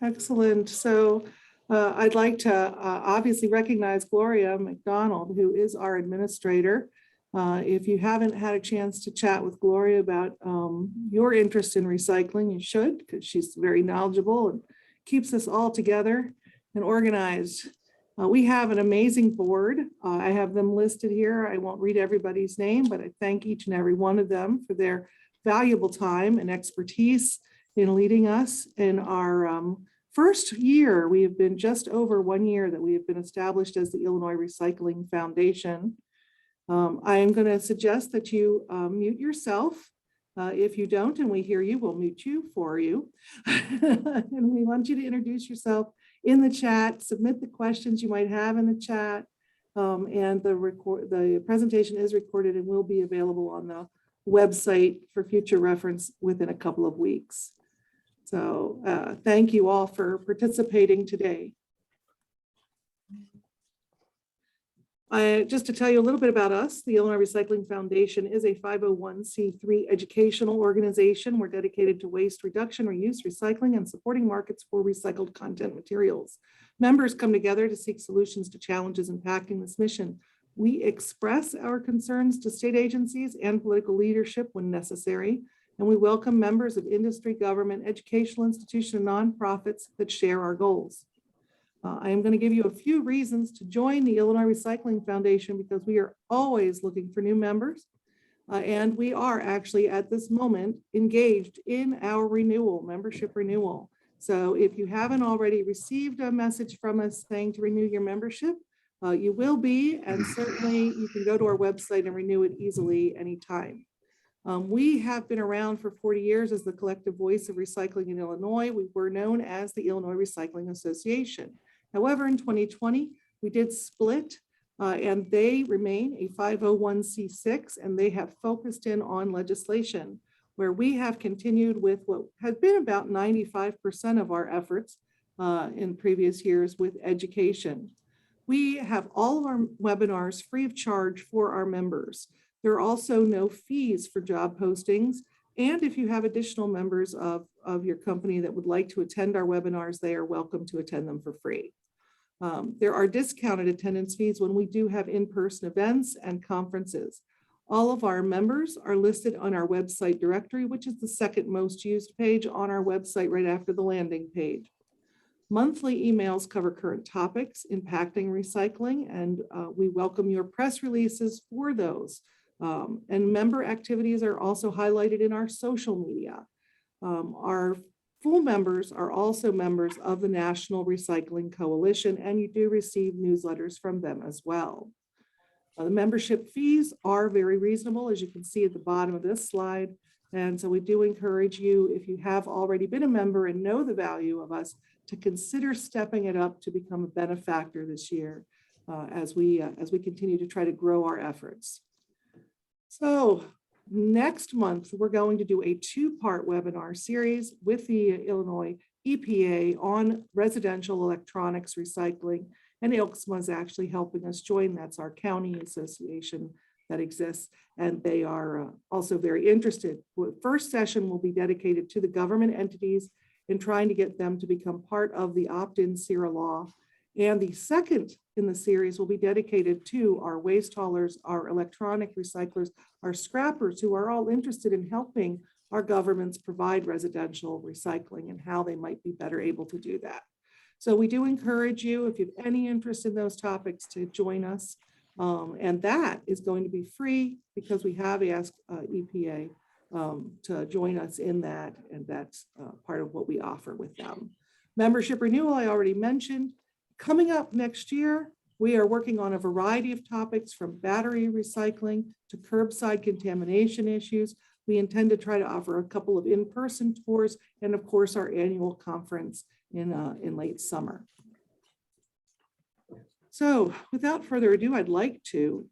Excellent. So I'd like to obviously recognize Gloria Mcdonald, who is our administrator. If you haven't had a chance to chat with Gloria about your interest in recycling, you should, because she's very knowledgeable and keeps us all together and organized. We have an amazing board. I have them listed here. I won't read everybody's name, but I thank each and every one of them for their valuable time and expertise in leading us in our first year. We have been just over 1 year that we have been established as the Illinois Recycling Foundation. I am going to suggest that you mute yourself. If you don't and we hear you, we'll mute you for you. And we want you to introduce yourself in the chat, submit the questions you might have in the chat. And the presentation is recorded and will be available on the website for future reference within a couple of weeks. So thank you all for participating today. Just to tell you a little bit about us, the Illinois Recycling Foundation is a 501c3 educational organization. We're dedicated to waste reduction, reuse, recycling, and supporting markets for recycled content materials. Members come together to seek solutions to challenges impacting this mission. We express our concerns to state agencies and political leadership when necessary, and we welcome members of industry, government, educational institutions, and nonprofits that share our goals. I am going to give you a few reasons to join the Illinois Recycling Foundation because we are always looking for new members. And we are actually at this moment engaged in our renewal, membership renewal. So if you haven't already received a message from us saying to renew your membership, you will be, and certainly you can go to our website and renew it easily anytime. We have been around for 40 years as the collective voice of recycling in Illinois. We were known as the Illinois Recycling Association. However, in 2020, we did split and they remain a 501c6 and they have focused in on legislation where we have continued with what has been about 95% of our efforts in previous years with education. We have all of our webinars free of charge for our members. There are also no fees for job postings. And if you have additional members of your company that would like to attend our webinars, they are welcome to attend them for free. There are discounted attendance fees when we do have in-person events and conferences. All of our members are listed on our website directory, which is the second most used page on our website right after the landing page. Monthly emails cover current topics impacting recycling, and we welcome your press releases for those. And member activities are also highlighted in our social media. Our full members are also members of the National Recycling Coalition, and you do receive newsletters from them as well. The membership fees are very reasonable, as you can see at the bottom of this slide. And so we do encourage you, if you have already been a member and know the value of us, to consider stepping it up to become a benefactor this year as we continue to try to grow our efforts. So next month, we're going to do a two-part webinar series with the Illinois EPA on residential electronics recycling. And ILCSMA is actually helping us join. That's our county association that exists. And they are also very interested. The first session will be dedicated to the government entities in trying to get them to become part of the opt-in SERA law. And the second in the series will be dedicated to our waste haulers, our electronic recyclers, our scrappers, who are all interested in helping our governments provide residential recycling and how they might be better able to do that. So we do encourage you, if you have any interest in those topics, to join us. And that is going to be free because we have asked EPA to join us in that, and that's part of what we offer with them. Membership renewal, I already mentioned. Coming up next year, we are working on a variety of topics from battery recycling to curbside contamination issues. We intend to try to offer a couple of in-person tours and of course our annual conference in late summer. So without further ado, I'd like to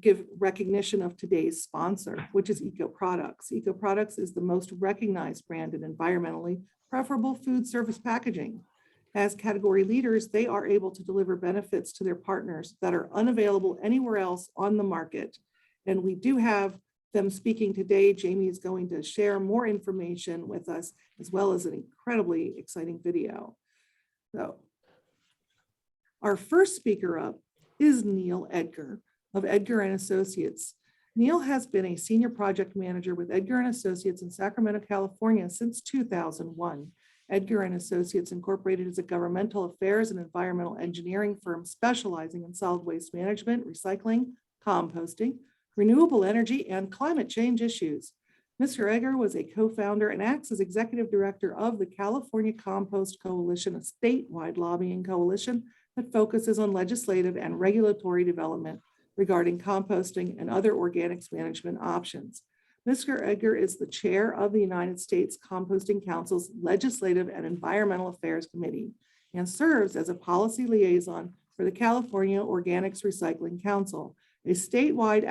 give recognition of today's sponsor, which is Eco Products. Eco Products is the most recognized brand in environmentally preferable food service packaging. As category leaders, they are able to deliver benefits to their partners that are unavailable anywhere else on the market. And we do have them speaking today. Jamie is going to share more information with us, as well as an incredibly exciting video. So our first speaker up is Neil Edgar of Edgar and Associates. Neil has been a senior project manager with Edgar and Associates in Sacramento, California since 2001. Edgar and Associates Incorporated is a governmental affairs and environmental engineering firm specializing in solid waste management, recycling, composting, renewable energy, and climate change issues. Mr. Edgar was a co-founder and acts as executive director of the California Compost Coalition, a statewide lobbying coalition that focuses on legislative and regulatory development regarding composting and other organics management options. Mr. Edgar is the chair of the United States Composting Council's Legislative and Environmental Affairs Committee and serves as a policy liaison for the California Organics Recycling Council, a statewide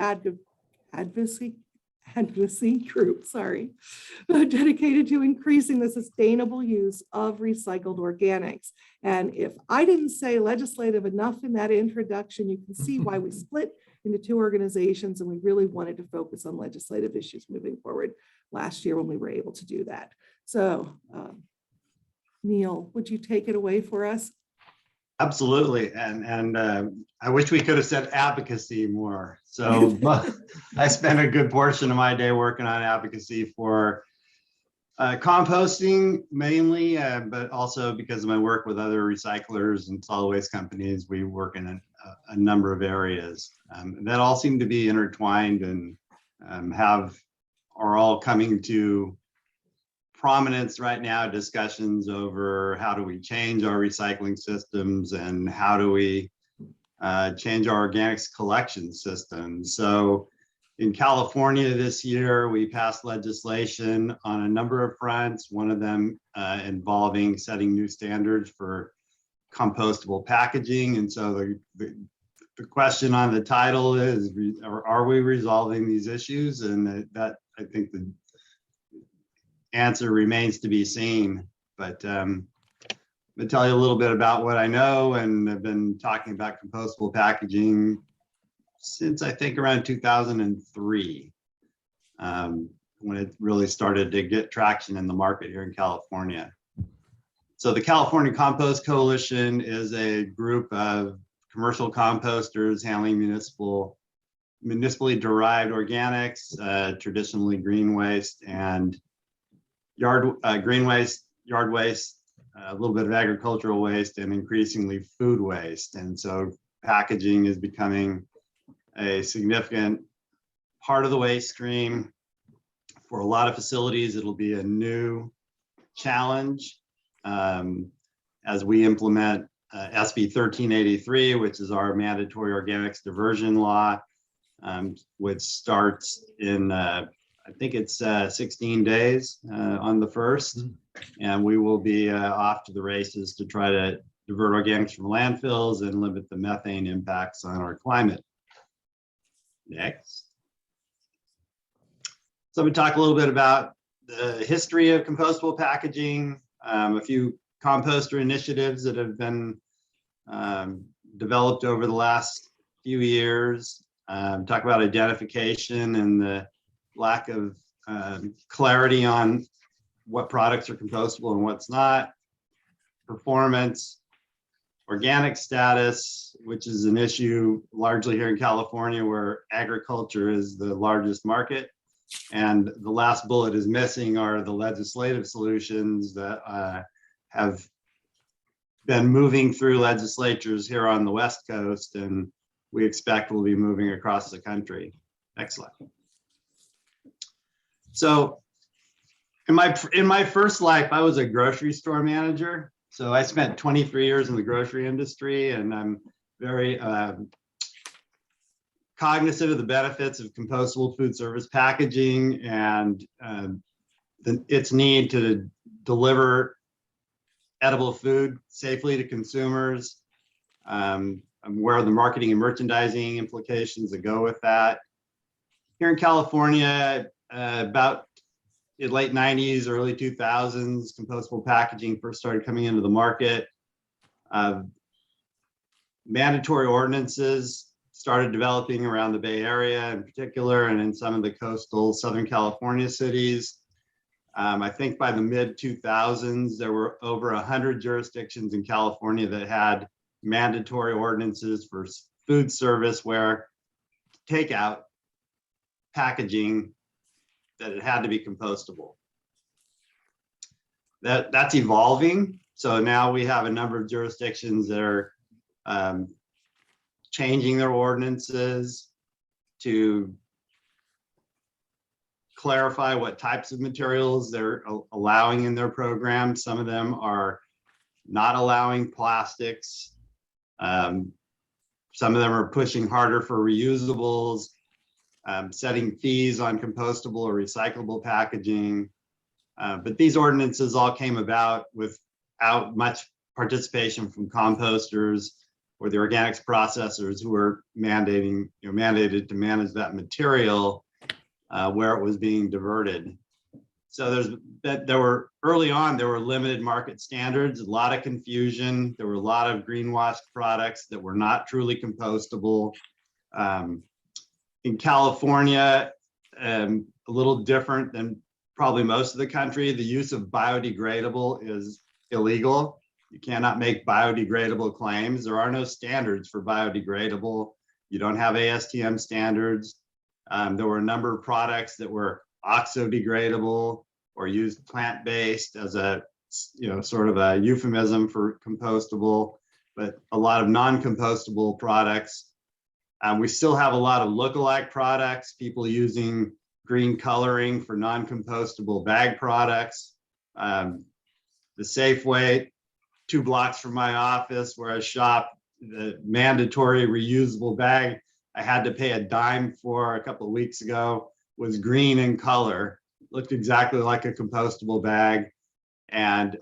advocacy group, dedicated to increasing the sustainable use of recycled organics. And if I didn't say legislative enough in that introduction, you can see why we split into two organizations, and we really wanted to focus on legislative issues moving forward last year when we were able to do that. So, Neil, would you take it away for us? Absolutely, and I wish we could have said advocacy more. So I spent a good portion of my day working on advocacy for composting mainly, but also because of my work with other recyclers and solid waste companies, we work in a number of areas that all seem to be intertwined and are all coming to prominence right now. Discussions over how do we change our recycling systems and how do we change our organics collection system. So in California this year, we passed legislation on a number of fronts, one of them involving setting new standards for compostable packaging. And so the question on the title is, are we resolving these issues? And that I think the answer remains to be seen. But I'm going to tell you a little bit about what I know, and I've been talking about compostable packaging since I think around 2003, when it really started to get traction in the market here in California. So the California Compost Coalition is a group of commercial composters handling municipally derived organics, traditionally green waste and green waste, yard waste, a little bit of agricultural waste, and increasingly food waste. And so packaging is becoming a significant part of the waste stream. For a lot of facilities, it'll be a new challenge as we implement SB 1383, which is our mandatory organics diversion law, which starts in, I think it's 16 days on the 1st. And we will be off to the races to try to divert organics from landfills and limit the methane impacts on our climate. Next. So we talk a little bit about the history of compostable packaging, a few composter initiatives that have been developed over the last few years, talk about identification and the lack of clarity on what products are compostable and what's not, performance, organic status, which is an issue largely here in California where agriculture is the largest market. And the last bullet is missing are the legislative solutions that have been moving through legislatures here on the West Coast, and we expect will be moving across the country. Next slide. So in my first life, I was a grocery store manager. So I spent 23 years in the grocery industry, and I'm very cognizant of the benefits of compostable food service packaging and its need to deliver edible food safely to consumers. I'm aware of the marketing and merchandising implications that go with that. Here in California, about in late 90s, early 2000s, compostable packaging first started coming into the market. Mandatory ordinances started developing around the Bay Area in particular, and in some of the coastal Southern California cities. I think by the mid 2000s, there were over 100 jurisdictions in California that had mandatory ordinances for food service where takeout packaging that it had to be compostable. That's evolving. So now we have a number of jurisdictions that are changing their ordinances to clarify what types of materials they're allowing in their program. Some of them are not allowing plastics. Some of them are pushing harder for reusables, setting fees on compostable or recyclable packaging. But these ordinances all came about without much participation from composters or the organics processors who were mandated to manage that material where it was being diverted. So early on, there were limited market standards, a lot of confusion. There were a lot of greenwashed products that were not truly compostable. In California, a little different than probably most of the country, the use of biodegradable is illegal. You cannot make biodegradable claims. There are no standards for biodegradable. You don't have ASTM standards. There were a number of products that were oxo-degradable or used plant-based as a sort of a euphemism for compostable, but a lot of non-compostable products. We still have a lot of lookalike products, people using green coloring for non-compostable bag products. The Safeway, 2 blocks from my office where I shop, the mandatory reusable bag I had to pay a dime for a couple of weeks ago was green in color, looked exactly like a compostable bag. And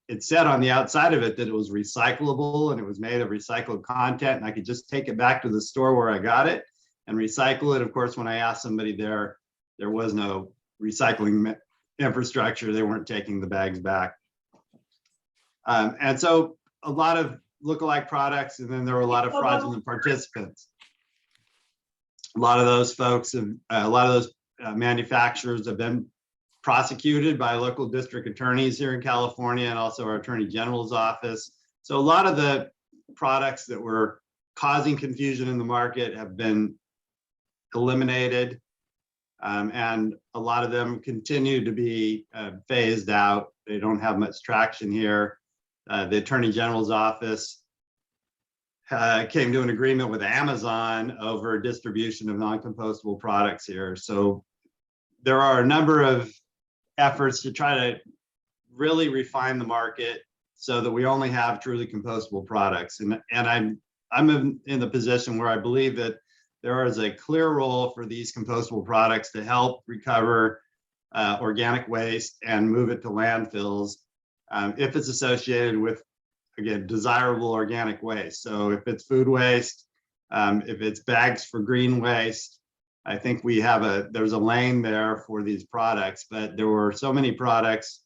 it said on the outside of it that it was recyclable and it was made of recycled content, and I could just take it back to the store where I got it and recycle it. Of course, when I asked somebody there was no recycling infrastructure. They weren't taking the bags back. And so a lot of lookalike products, and then there were a lot of fraudulent participants. A lot of those folks, a lot of those manufacturers have been prosecuted by local district attorneys here in California and also our Attorney General's office. So a lot of the products that were causing confusion in the market have been eliminated, and a lot of them continue to be phased out. They don't have much traction here. The Attorney General's office came to an agreement with Amazon over distribution of non-compostable products here. So there are a number of efforts to try to really refine the market so that we only have truly compostable products. And I'm in the position where I believe that there is a clear role for these compostable products to help recover organic waste and move it to landfills if it's associated with, again, desirable organic waste. So if it's food waste, if it's bags for green waste, I think there's a lane there for these products, but there were so many products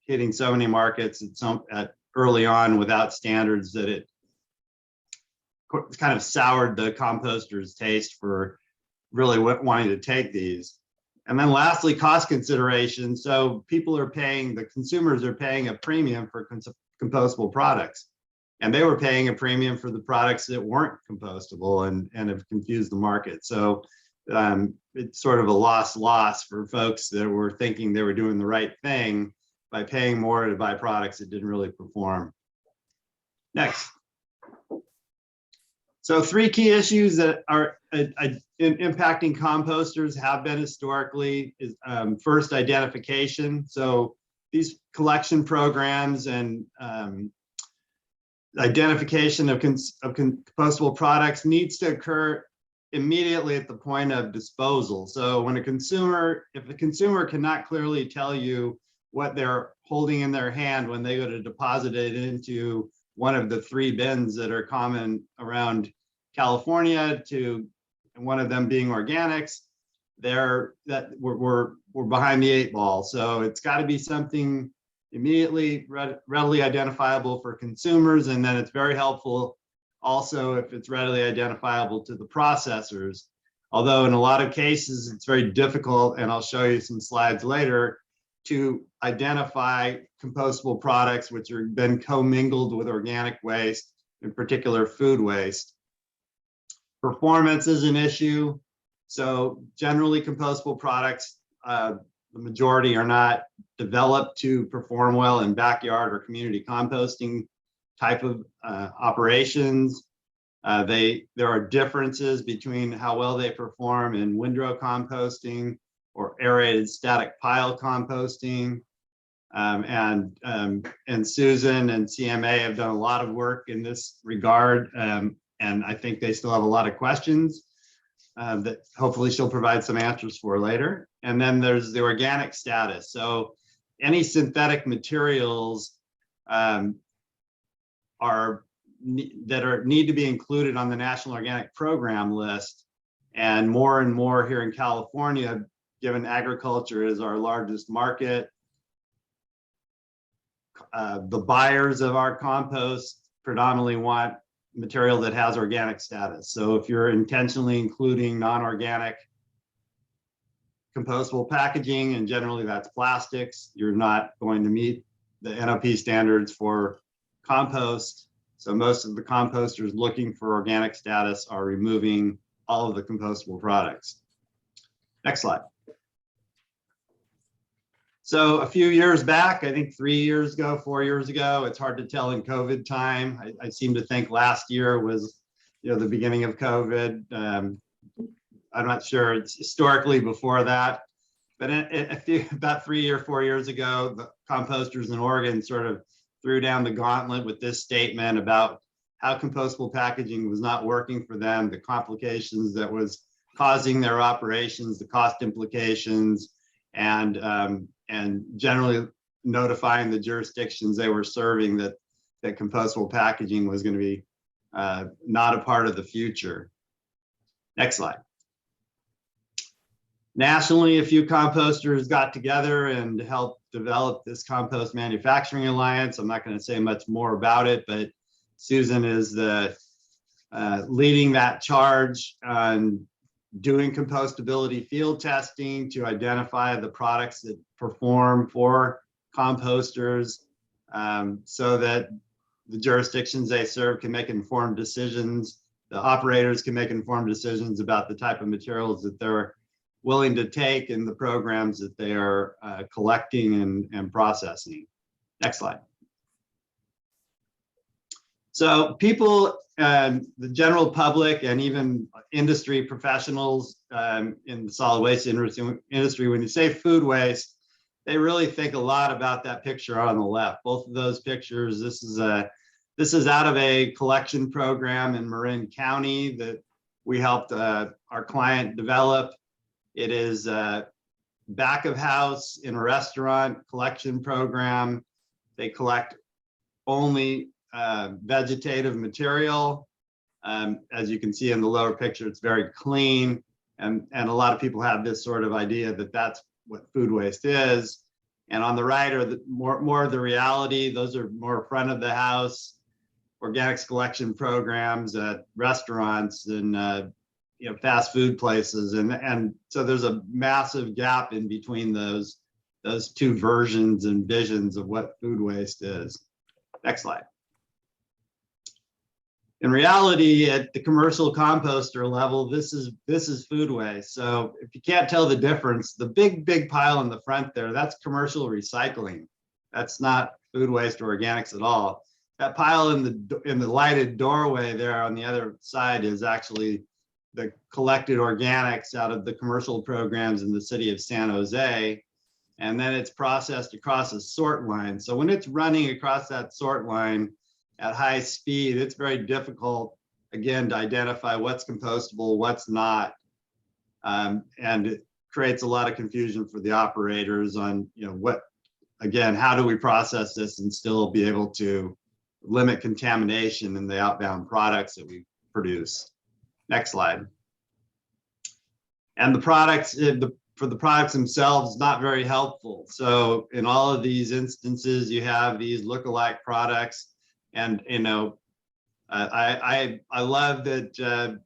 hitting so many markets at early on without standards that it kind of soured the composters' taste for really wanting to take these. And then lastly, cost consideration. So the consumers are paying a premium for compostable products. And they were paying a premium for the products that weren't compostable and have confused the market. So it's sort of a loss for folks that were thinking they were doing the right thing by paying more to buy products that didn't really perform. Next. So 3 key issues that are impacting composters have been historically is first, identification. So these collection programs and identification of compostable products needs to occur immediately at the point of disposal. So when if a consumer cannot clearly tell you what they're holding in their hand when they go to deposit it into one of the 3 bins that are common around California, to one of them being organics, we're behind the 8 ball. So it's got to be something immediately readily identifiable for consumers, and then it's very helpful also if it's readily identifiable to the processors. Although in a lot of cases it's very difficult, and I'll show you some slides later, to identify compostable products which have been commingled with organic waste, in particular food waste. Performance is an issue. So generally compostable products, the majority are not developed to perform well in backyard or community composting type of operations. There are differences between how well they perform in windrow composting or aerated static pile composting. And Susan and CMA have done a lot of work in this regard. And I think they still have a lot of questions that hopefully she'll provide some answers for later. And then there's the organic status. So any synthetic materials need to be included on the National Organic Program list. And more here in California, given agriculture is our largest market. The buyers of our compost predominantly want material that has organic status. So if you're intentionally including non-organic compostable packaging, and generally that's plastics, you're not going to meet the NOP standards for compost. So most of the composters looking for organic status are removing all of the compostable products. Next slide. So a few years back, I think 3 years ago, 4 years ago, it's hard to tell in COVID time. I seem to think last year was, the beginning of COVID. I'm not sure, it's historically before that, but about 3 or 4 years ago, the composters in Oregon sort of threw down the gauntlet with this statement about how compostable packaging was not working for them, the complications that was causing their operations, the cost implications, and generally notifying the jurisdictions they were serving that compostable packaging was going to be not a part of the future. Next slide. Nationally, a few composters got together and helped develop this Compost Manufacturing Alliance. I'm not going to say much more about it, but Susan is leading that charge on doing compostability field testing to identify the products that perform for composters, so that the jurisdictions they serve can make informed decisions. The operators can make informed decisions about the type of materials that they're willing to take in the programs that they are collecting and processing. Next slide. So people, the general public and even industry professionals in the solid waste industry, when you say food waste, they really think a lot about that picture on the left. Both of those pictures, this is out of a collection program in Marin County that we helped our client develop. It is back of house in a restaurant collection program. They collect only vegetative material. As you can see in the lower picture, it's very clean. And a lot of people have this sort of idea that that's what food waste is. And on the right are more of the reality. Those are more front of the house organics collection programs at restaurants and fast food places. And so there's a massive gap in between those two versions and visions of what food waste is. Next slide. In reality, at the commercial composter level, this is food waste. So if you can't tell the difference, the big pile in the front there, that's commercial recycling. That's not food waste or organics at all. That pile in the lighted doorway there on the other side is actually the collected organics out of the commercial programs in the city of San Jose. And then it's processed across a sort line. So when it's running across that sort line at high speed, it's very difficult, again, to identify what's compostable, what's not. And it creates a lot of confusion for the operators on, how do we process this and still be able to limit contamination in the outbound products that we produce. Next slide. And the products, for the products themselves, not very helpful. So in all of these instances, you have these lookalike products. And I love that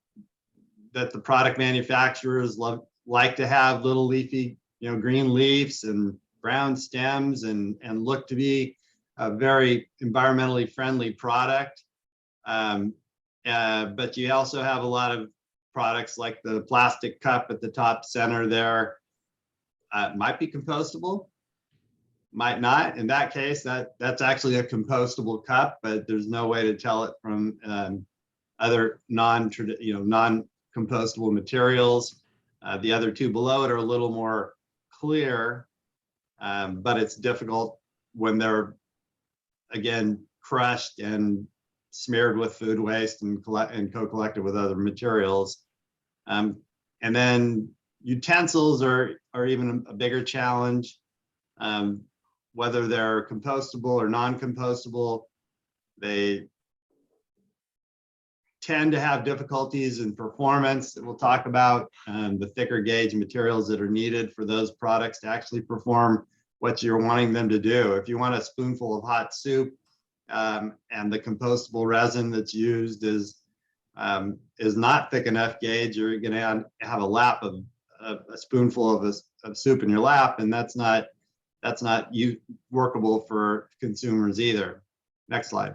that the product manufacturers like to have little leafy green leaves and brown stems and look to be a very environmentally friendly product. But you also have a lot of products like the plastic cup at the top center there. Might be compostable, might not. In that case, that's actually a compostable cup, but there's no way to tell it from other non-compostable materials. The other two below it are a little more clear, but it's difficult when they're, again, crushed and smeared with food waste and co-collected with other materials. And then utensils are even a bigger challenge. Whether they're compostable or non-compostable, they tend to have difficulties in performance that we'll talk about, the thicker gauge materials that are needed for those products to actually perform what you're wanting them to do. If you want a spoonful of hot soup, and the compostable resin that's used is not thick enough gauge, you're going to have a lap of a spoonful of soup in your lap, and that's not workable for consumers either. Next slide.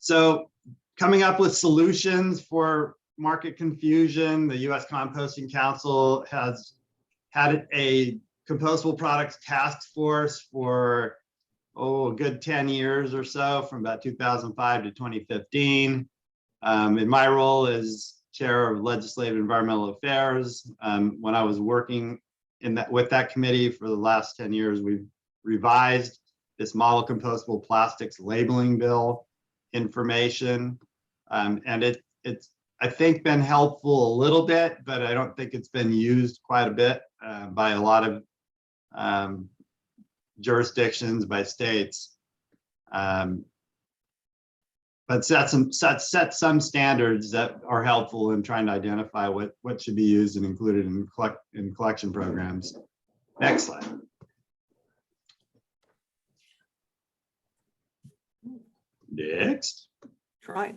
So coming up with solutions for market confusion, the U.S. Composting Council has had a compostable products task force for a good 10 years or so, from about 2005 to 2015. In my role as chair of legislative environmental affairs, when I was working with that committee for the last 10 years, we've revised this model compostable plastics labeling bill information, and it's I think been helpful a little bit, but I don't think it's been used quite a bit by a lot of jurisdictions, by states, but set some standards that are helpful in trying to identify what should be used and included in collection programs. Next slide. Next. Try.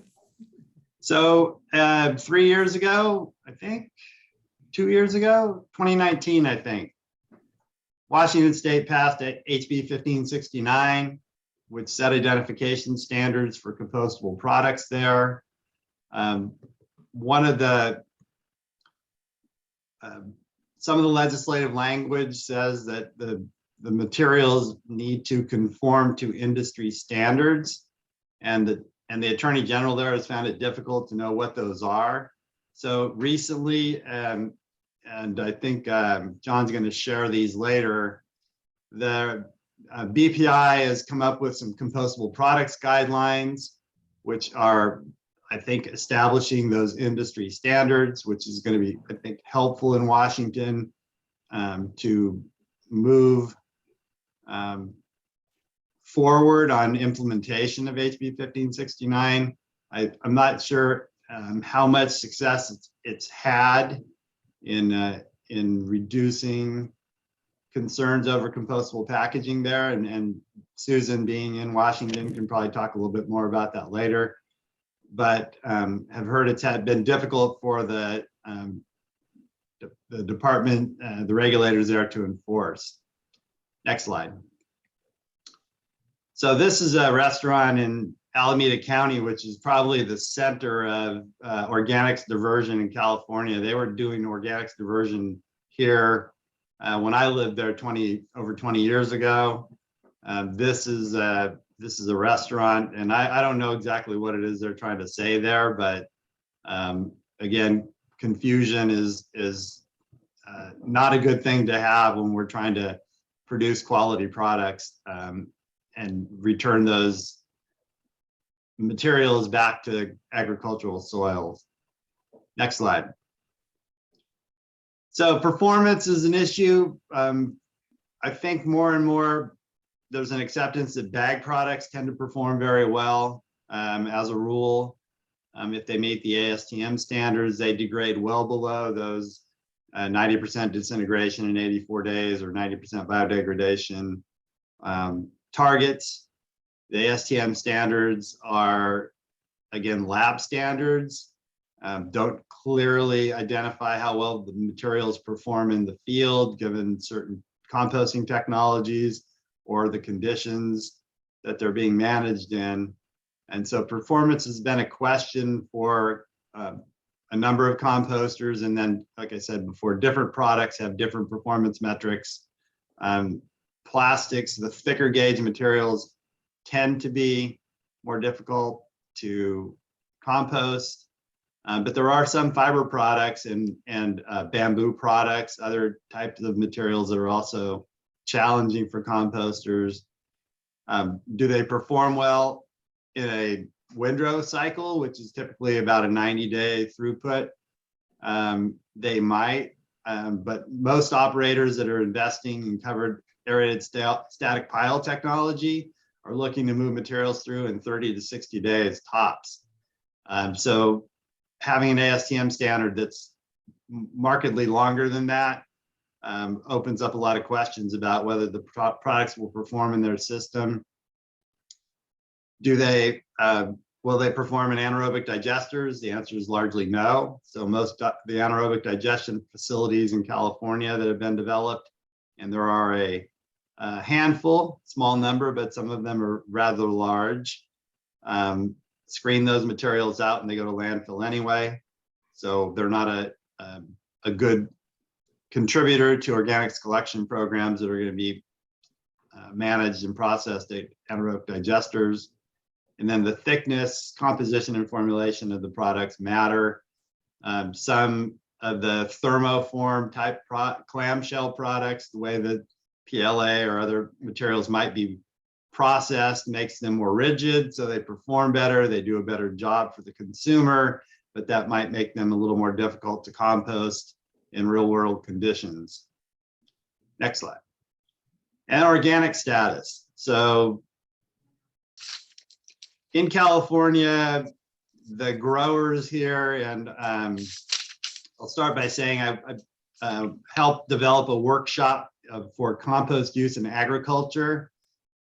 So 3 years ago, I think, 2 years ago, 2019, I think, Washington State passed HB 1569, which set identification standards for compostable products there. One of the, some of the legislative language says that the materials need to conform to industry standards, and the Attorney General there has found it difficult to know what those are. So recently, and I think John's going to share these later, the BPI has come up with some compostable products guidelines, which are, I think, establishing those industry standards, which is going to be, I think, helpful in Washington to move forward on implementation of HB 1569. I'm not sure how much success it's had in reducing concerns over compostable packaging there, and Susan, being in Washington, can probably talk a little bit more about that later. But have heard it's been difficult for the department, the regulators there, to enforce. Next slide. So this is a restaurant in Alameda County, which is probably the center of organics diversion in California. They were doing organics diversion here when I lived there over 20 years ago. This is a restaurant, and I don't know exactly what it is they're trying to say there, but again, confusion is not a good thing to have when we're trying to produce quality products and return those materials back to agricultural soils. Next slide. So performance is an issue. I think more and more there's an acceptance that bag products tend to perform very well as a rule. If they meet the ASTM standards, they degrade well below those 90% disintegration in 84 days or 90% biodegradation targets. The ASTM standards are, again, lab standards, don't clearly identify how well the materials perform in the field, given certain composting technologies or the conditions that they're being managed in. And so performance has been a question for a number of composters. And then, like I said before, different products have different performance metrics. Plastics, the thicker gauge materials tend to be more difficult to compost. But there are some fiber products and bamboo products, other types of materials that are also challenging for composters. Do they perform well in a windrow cycle, which is typically about a 90-day throughput? They might, but most operators that are investing in covered aerated static pile technology are looking to move materials through in 30 to 60 days tops. So having an ASTM standard that's markedly longer than that opens up a lot of questions about whether the products will perform in their system. Do they, will they perform in anaerobic digesters? The answer is largely no. So most of the anaerobic digestion facilities in California that have been developed, and there are a handful, small number, but some of them are rather large, screen those materials out and they go to landfill anyway. So they're not a good contributor to organics collection programs that are going to be managed and processed at anaerobic digesters. And then the thickness, composition, and formulation of the products matter. Some of the thermoform type clamshell products, the way that PLA or other materials might be processed makes them more rigid, so they perform better, they do a better job for the consumer, but that might make them a little more difficult to compost in real world conditions. Next slide. And organic status. So in California, the growers here, and I'll start by saying I helped develop a workshop for compost use in agriculture.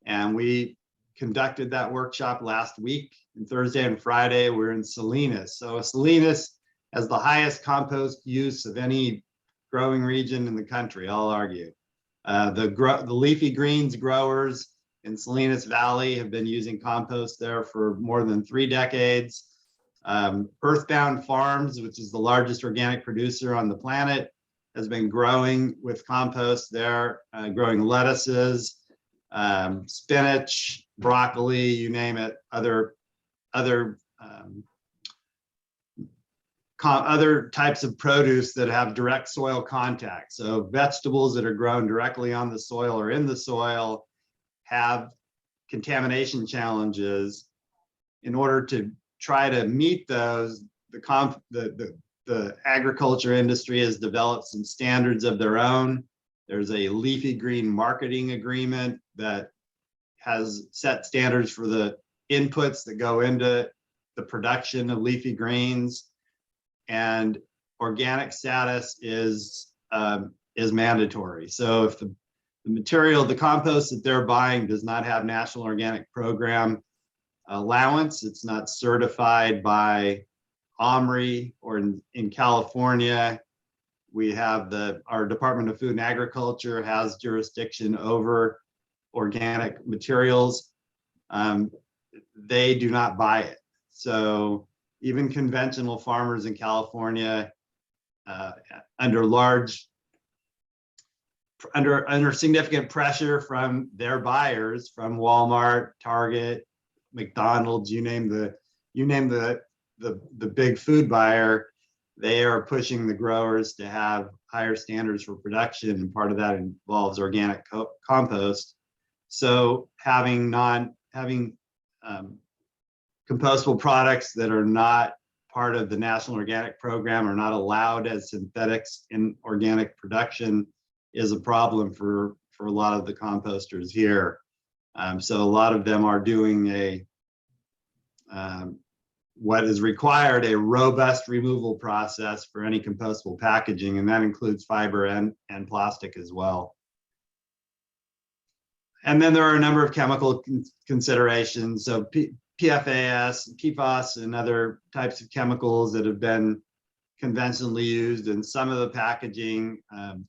And we conducted that workshop last week, and Thursday and Friday, we're in Salinas. So Salinas has the highest compost use of any growing region in the country, I'll argue. The leafy greens growers in Salinas Valley have been using compost there for more than 3 decades. Earthbound Farms, which is the largest organic producer on the planet, has been growing with compost there, growing lettuces, spinach, broccoli, you name it, other types of produce that have direct soil contact. So vegetables that are grown directly on the soil or in the soil have contamination challenges. In order to try to meet those, the agriculture industry has developed some standards of their own. There's a leafy green marketing agreement that has set standards for the inputs that go into the production of leafy greens, and organic status is mandatory. So if the material, the compost that they're buying does not have National Organic Program allowance, it's not certified by OMRI, or in California, we have our Department of Food and Agriculture has jurisdiction over organic materials. They do not buy it. So even conventional farmers in California, under significant pressure from their buyers, from Walmart, Target, McDonald's, you name the big food buyer, they are pushing the growers to have higher standards for production, and part of that involves organic compost. So having compostable products that are not part of the National Organic Program, are not allowed as synthetics in organic production, is a problem for a lot of the composters here. So a lot of them are doing what is required, a robust removal process for any compostable packaging, and that includes fiber and plastic as well. And then there are a number of chemical considerations. So PFAS, PFAS, and other types of chemicals that have been conventionally used in some of the packaging,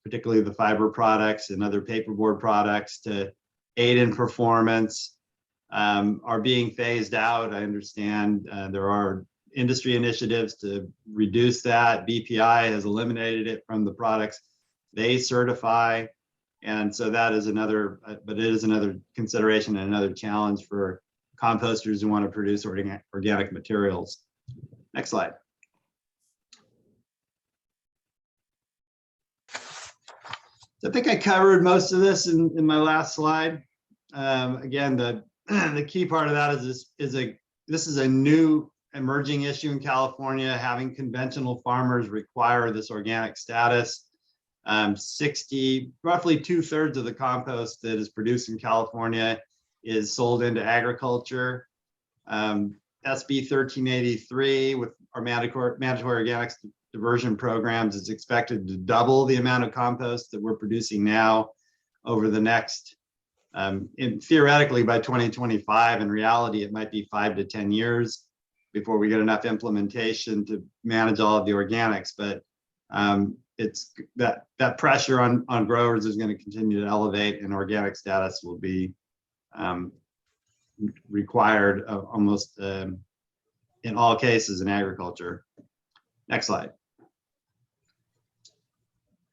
particularly the fiber products and other paperboard products to aid in performance, are being phased out. I understand there are industry initiatives to reduce that. BPI has eliminated it from the products they certify. And so that is another, but it is another consideration and another challenge for composters who want to produce organic materials. Next slide. So I think I covered most of this in my last slide. Again, the key part of that is this is a new emerging issue in California. Having conventional farmers require this organic status. Roughly 2/3 of the compost that is produced in California is sold into agriculture. SB 1383 with our mandatory organics diversion programs is expected to double the amount of compost that we're producing now over the next, theoretically by 2025. In reality, it might be 5 to 10 years before we get enough implementation to manage all of the organics. But it's that pressure on growers is going to continue to elevate, and organic status will be required almost in all cases in agriculture. Next slide.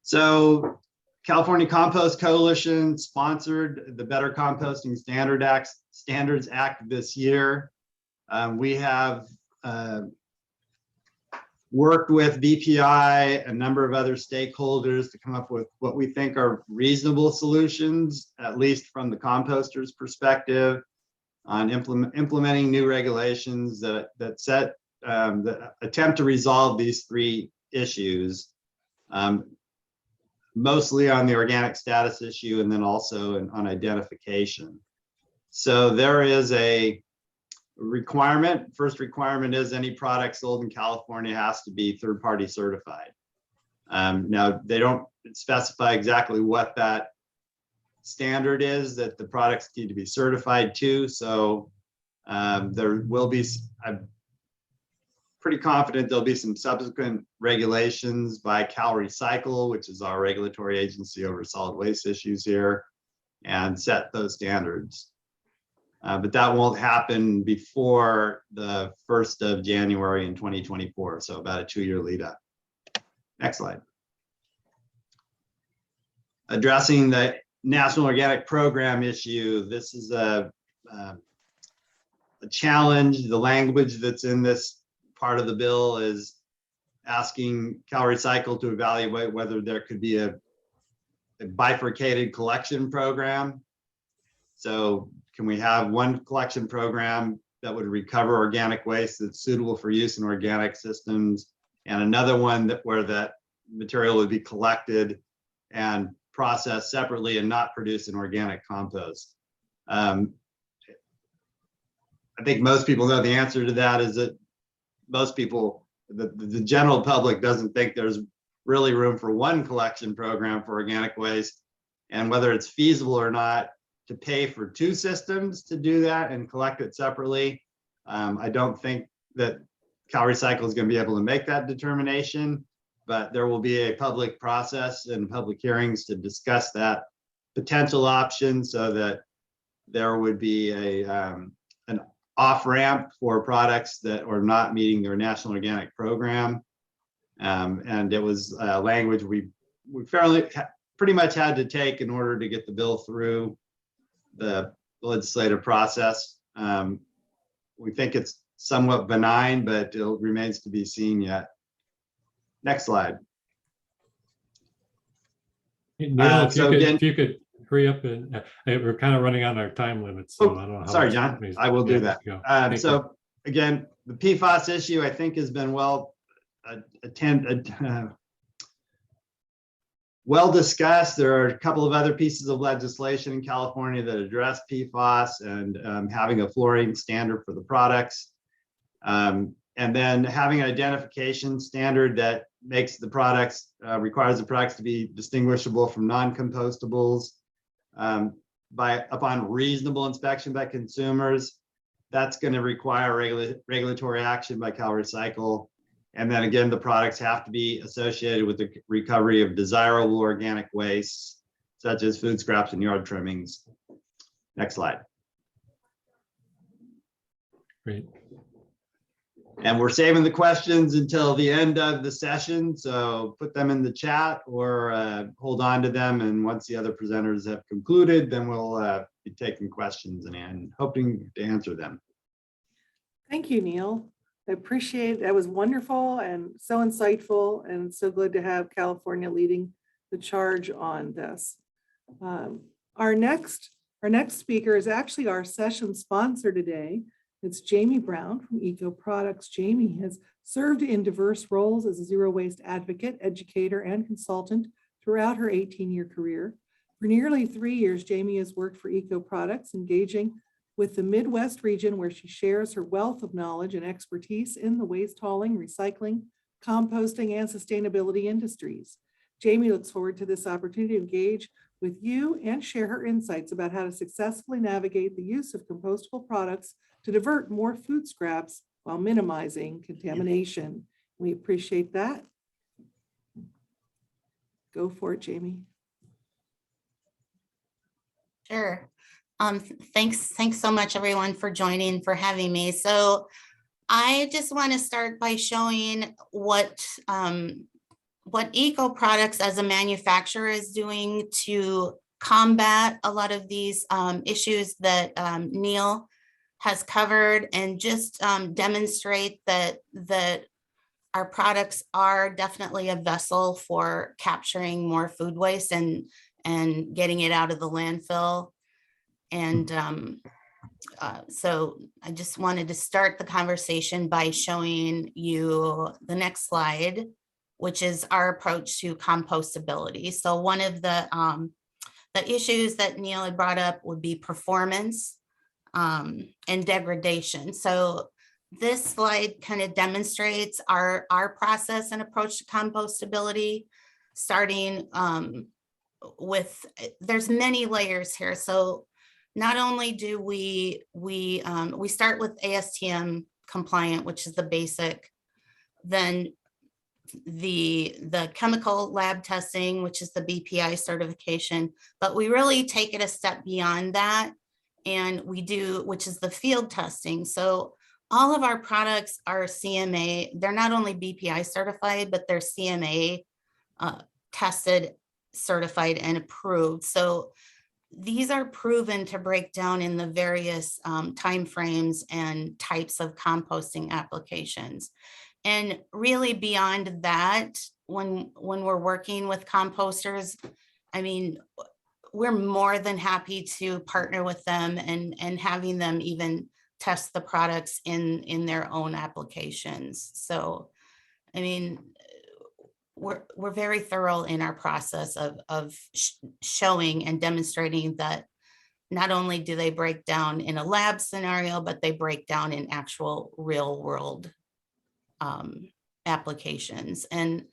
So California Compost Coalition sponsored the Better Composting Standards Act this year. We have worked with BPI, a number of other stakeholders, to come up with what we think are reasonable solutions, at least from the composters' perspective, on implementing new regulations that attempt to resolve these three issues, mostly on the organic status issue and then also on identification. So there is a requirement. First requirement is any product sold in California has to be third-party certified. Now, they don't specify exactly what that standard is that the products need to be certified to. So there will be, I'm pretty confident there'll be some subsequent regulations by CalRecycle, which is our regulatory agency over solid waste issues here, and set those standards. But that won't happen before the 1st of January in 2024, so about a 2-year lead up. Next slide. Addressing the National Organic Program issue. This is a challenge. The language that's in this part of the bill is asking CalRecycle to evaluate whether there could be a bifurcated collection program. So can we have one collection program that would recover organic waste that's suitable for use in organic systems, and another one where that material would be collected and processed separately and not produce an organic compost? I think most people know the answer to that is that most people, the general public, doesn't think there's really room for one collection program for organic waste, and whether it's feasible or not to pay for 2 systems to do that and collect it separately. I don't think that CalRecycle is going to be able to make that determination, but there will be a public process and public hearings to discuss that potential option so that there would be an off-ramp for products that are not meeting their National Organic Program. And it was language we pretty much had to take in order to get the bill through the legislative process. We think it's somewhat benign, but it remains to be seen yet. Next slide. Neil, if you could hurry up, and we're kind of running on our time limit, so I don't know how. Sorry, John. I will do that. So again, the PFAS issue, I think, has been well discussed. There are a couple of other pieces of legislation in California that address PFAS and having a fluorine standard for the products. And then having an identification standard that makes the products, requires the products to be distinguishable from non-compostables upon reasonable inspection by consumers. That's going to require regulatory action by CalRecycle. And then again, the products have to be associated with the recovery of desirable organic wastes, such as food scraps and yard trimmings. Next slide. Great. And we're saving the questions until the end of the session, so put them in the chat or hold on to them. And once the other presenters have concluded, then we'll be taking questions and hoping to answer them. Thank you, Neil. I appreciate it. That was wonderful and so insightful, and so good to have California leading the charge on this. Our next speaker is actually our session sponsor today. It's Jamie Brown from Eco Products. Jamie has served in diverse roles as a zero waste advocate, educator, and consultant throughout her 18-year career. For nearly 3 years, Jamie has worked for Eco Products, engaging with the Midwest region, where she shares her wealth of knowledge and expertise in the waste hauling, recycling, composting, and sustainability industries. Jamie looks forward to this opportunity to engage with you and share her insights about how to successfully navigate the use of compostable products to divert more food scraps while minimizing contamination. We appreciate that. Go for it, Jamie. Sure. Thanks so much, everyone, for joining, for having me. So I just want to start by showing what Eco Products as a manufacturer is doing to combat a lot of these issues that Neil has covered, and just demonstrate that our products are definitely a vessel for capturing more food waste and getting it out of the landfill. And so I just wanted to start the conversation by showing you the next slide, which is our approach to compostability. So one of the issues that Neil had brought up would be performance and degradation. So this slide kind of demonstrates our process and approach to compostability, starting with, there's many layers here. So not only do we start with ASTM compliant, which is the basic, then the chemical lab testing, which is the BPI certification, but we really take it a step beyond that, and we do, which is the field testing. So all of our products are CMA. They're not only BPI certified, but they're CMA tested, certified, and approved. So these are proven to break down in the various timeframes and types of composting applications. And really beyond that, when we're working with composters, I mean, we're more than happy to partner with them and having them even test the products in their own applications. So, I mean, we're very thorough in our process of showing and demonstrating that not only do they break down in a lab scenario, but they break down in actual real world applications. And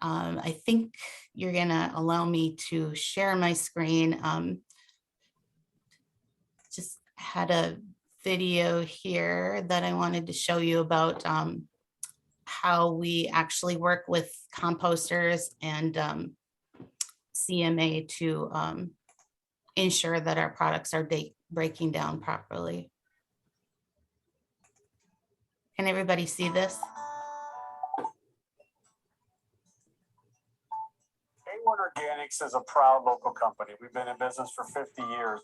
I think you're gonna allow me to share my screen. Just had a video here that I wanted to show you about how we actually work with composters and CMA to ensure that our products are breaking down properly. Can everybody see this? A1 Organics is a proud local company. We've been in business for 50 years.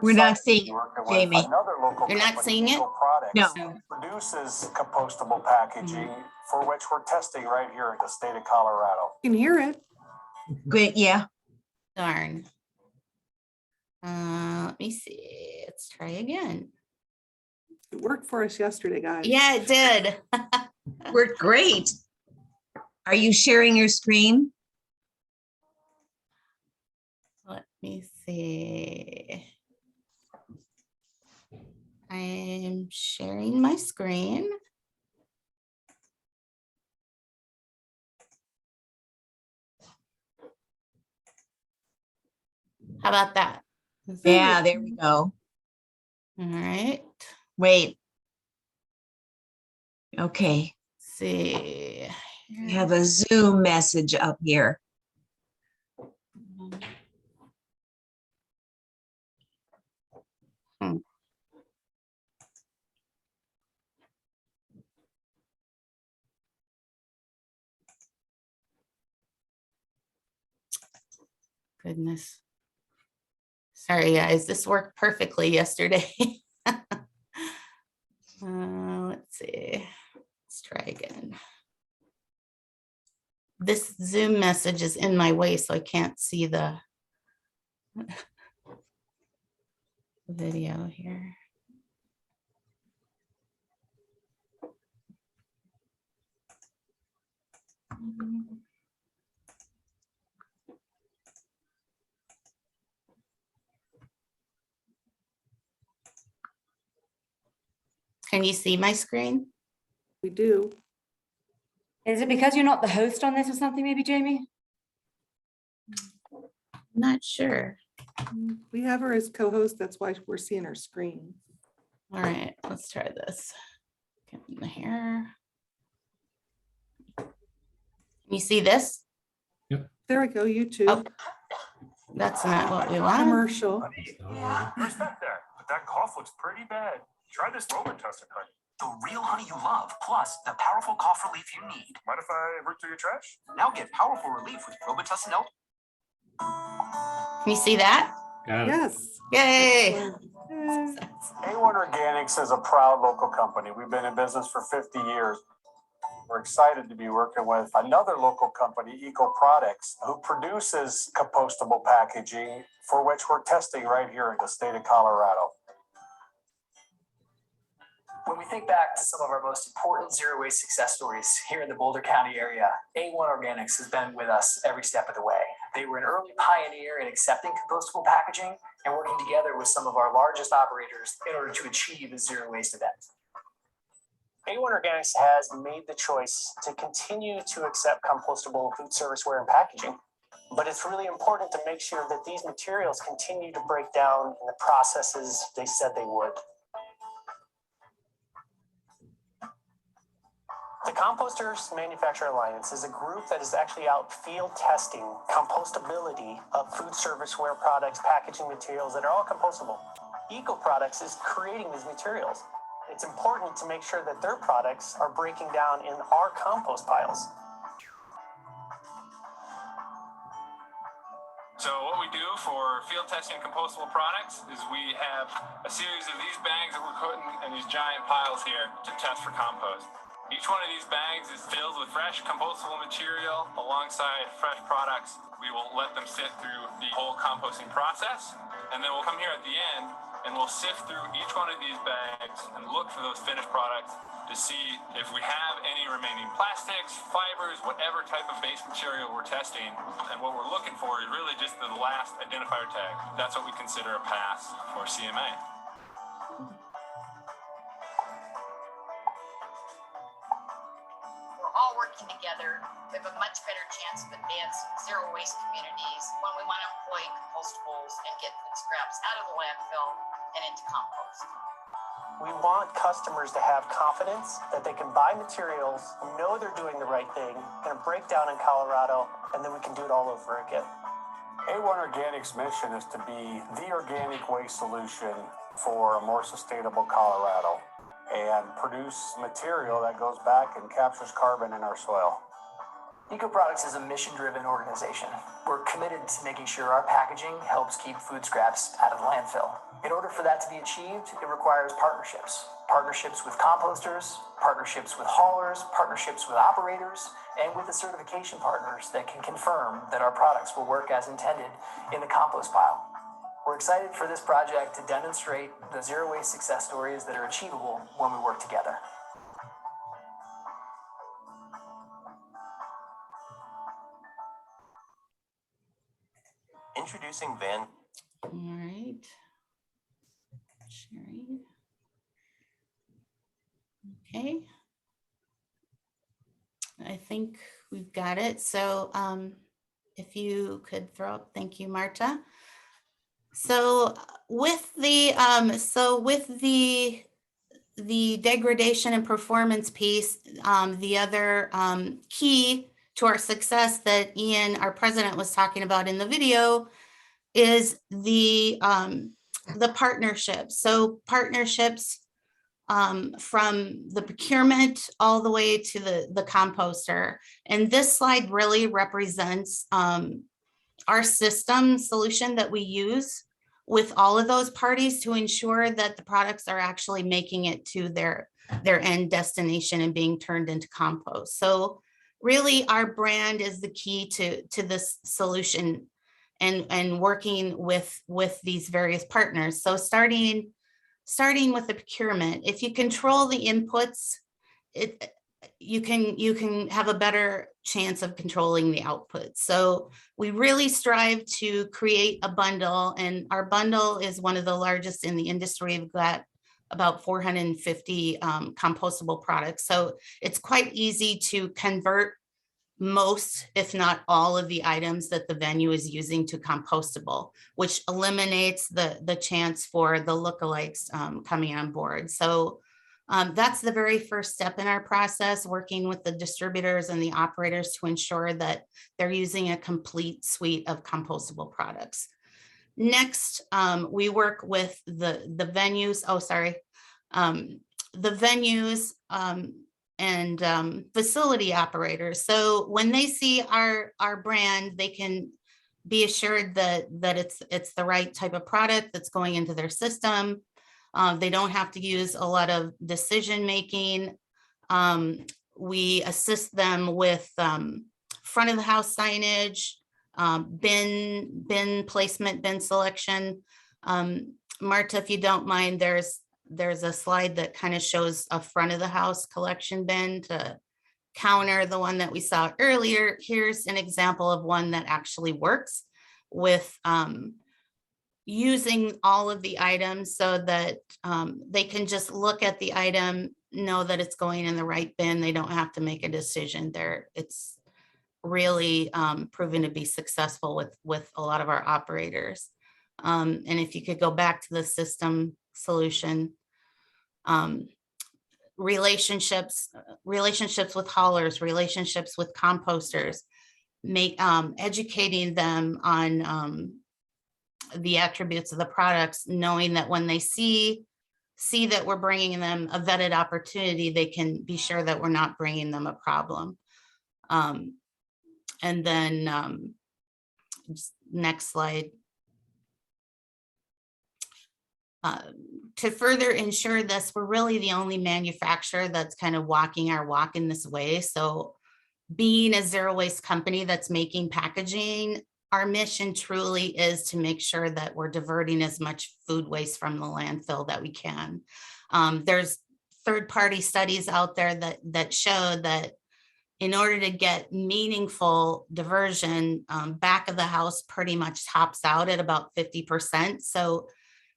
We're not seeing it, Jamie. Another local You're not company, seeing it? Eco Products, No. produces compostable packaging for which we're testing right here in the state of Colorado. You can hear it. Good, yeah. Darn. Let me see. Let's try again. It worked for us yesterday, guys. Yeah, it did. Worked great. Are you sharing your screen? Let me see. I'm sharing my screen. How about that? Yeah, there we go. All right. Wait. Okay. see. We have a Zoom message up here. Goodness. Sorry, guys, this worked perfectly yesterday. Let's see. Let's try again. This Zoom message is in my way, so I can't see the video here. Can you see my screen? We do. Is it because you're not the host on this or something, maybe, Jamie? Not sure. We have her as co-host. That's why we're seeing her screen. All right, let's try this. Get in here. Can you see this? There we go, YouTube. Oh, that's not what we want. Commercial. Where's that there? But that cough looks pretty bad. Try this Robitussin honey. The real honey you love, plus the powerful cough relief you need. Mind if I root through your trash? Now get powerful relief with Robitussin L. Can you see that? Got it. Yes. Yay! Yay. A1 Organics is a proud local company. We've been in business for 50 years. We're excited to be working with another local company, Eco Products, who produces compostable packaging, for which we're testing right here in the state of Colorado. When we think back to some of our most important zero waste success stories here in the Boulder County area, A1 Organics has been with us every step of the way. They were an early pioneer in accepting compostable packaging and working together with some of our largest operators in order to achieve a zero waste event. A1 Organics has made the choice to continue to accept compostable food serviceware and packaging. But it's really important to make sure that these materials continue to break down in the processes they said they would. The Composters Manufacturer Alliance is a group that is actually out field testing compostability of food serviceware products, packaging materials that are all compostable. Eco Products is creating these materials. It's important to make sure that their products are breaking down in our compost piles. So what we do for field testing compostable products is we have a series of these bags that we're putting in these giant piles here to test for compost. Each one of these bags is filled with fresh compostable material alongside fresh products. We will let them sit through the whole composting process, and then we'll come here at the end and we'll sift through each one of these bags and look for those finished products to see if we have any remaining plastics, fibers, whatever type of base material we're testing. And what we're looking for is really just the last identifier tag. That's what we consider a pass for CMA. All working together, we have a much better chance of advancing zero waste communities when we want to employ compostables and get food scraps out of the landfill and into compost. We want customers to have confidence that they can buy materials, know they're doing the right thing, going to break down in Colorado, and then we can do it all over again. A1 Organics' mission is to be the organic waste solution for a more sustainable Colorado and produce material that goes back and captures carbon in our soil. Eco Products is a mission-driven organization. We're committed to making sure our packaging helps keep food scraps out of the landfill. In order for that to be achieved, it requires partnerships. Partnerships with composters, partnerships with haulers, partnerships with operators, and with the certification partners that can confirm that our products will work as intended in the compost pile. We're excited for this project to demonstrate the zero waste success stories that are achievable when we work together. Introducing Van. All right. Sharing. Okay. I think we've got it. So if you could throw up, thank you, Marta. So with the the degradation and performance piece, the other key to our success that Ian, our president, was talking about in the video is the partnerships. So partnerships from the procurement all the way to the composter. And this slide really represents our system solution that we use with all of those parties to ensure that the products are actually making it to their end destination and being turned into compost. So really our brand is the key to this solution and working with these various partners. So starting with the procurement, if you control the inputs, you can have a better chance of controlling the output. So we really strive to create a bundle, and our bundle is one of the largest in the industry. We've got about 450 compostable products. So it's quite easy to convert most, if not all, of the items that the venue is using to compostable, which eliminates the chance for the lookalikes coming on board. So that's the very first step in our process, working with the distributors and the operators to ensure that they're using a complete suite of compostable products. Next, we work with the venues. The venues and facility operators. So when they see our brand, they can be assured that it's the right type of product that's going into their system. They don't have to use a lot of decision making. We assist them with front of the house signage, bin placement, bin selection. Marta, if you don't mind, there's a slide that kind of shows a front of the house collection bin to counter the one that we saw earlier. Here's an example of one that actually works with using all of the items so that they can just look at the item, know that it's going in the right bin. They don't have to make a decision there. It's really proven to be successful with a lot of our operators. And if you could go back to the system solution, relationships with haulers, relationships with composters, educating them on the attributes of the products, knowing that when they see that we're bringing them a vetted opportunity, they can be sure that we're not bringing them a problem. And then next slide. To further ensure this, we're really the only manufacturer that's kind of walking our walk in this way. So being a zero waste company that's making packaging, our mission truly is to make sure that we're diverting as much food waste from the landfill that we can. There's third-party studies out there that show that in order to get meaningful diversion, back of the house pretty much tops out at about 50%. So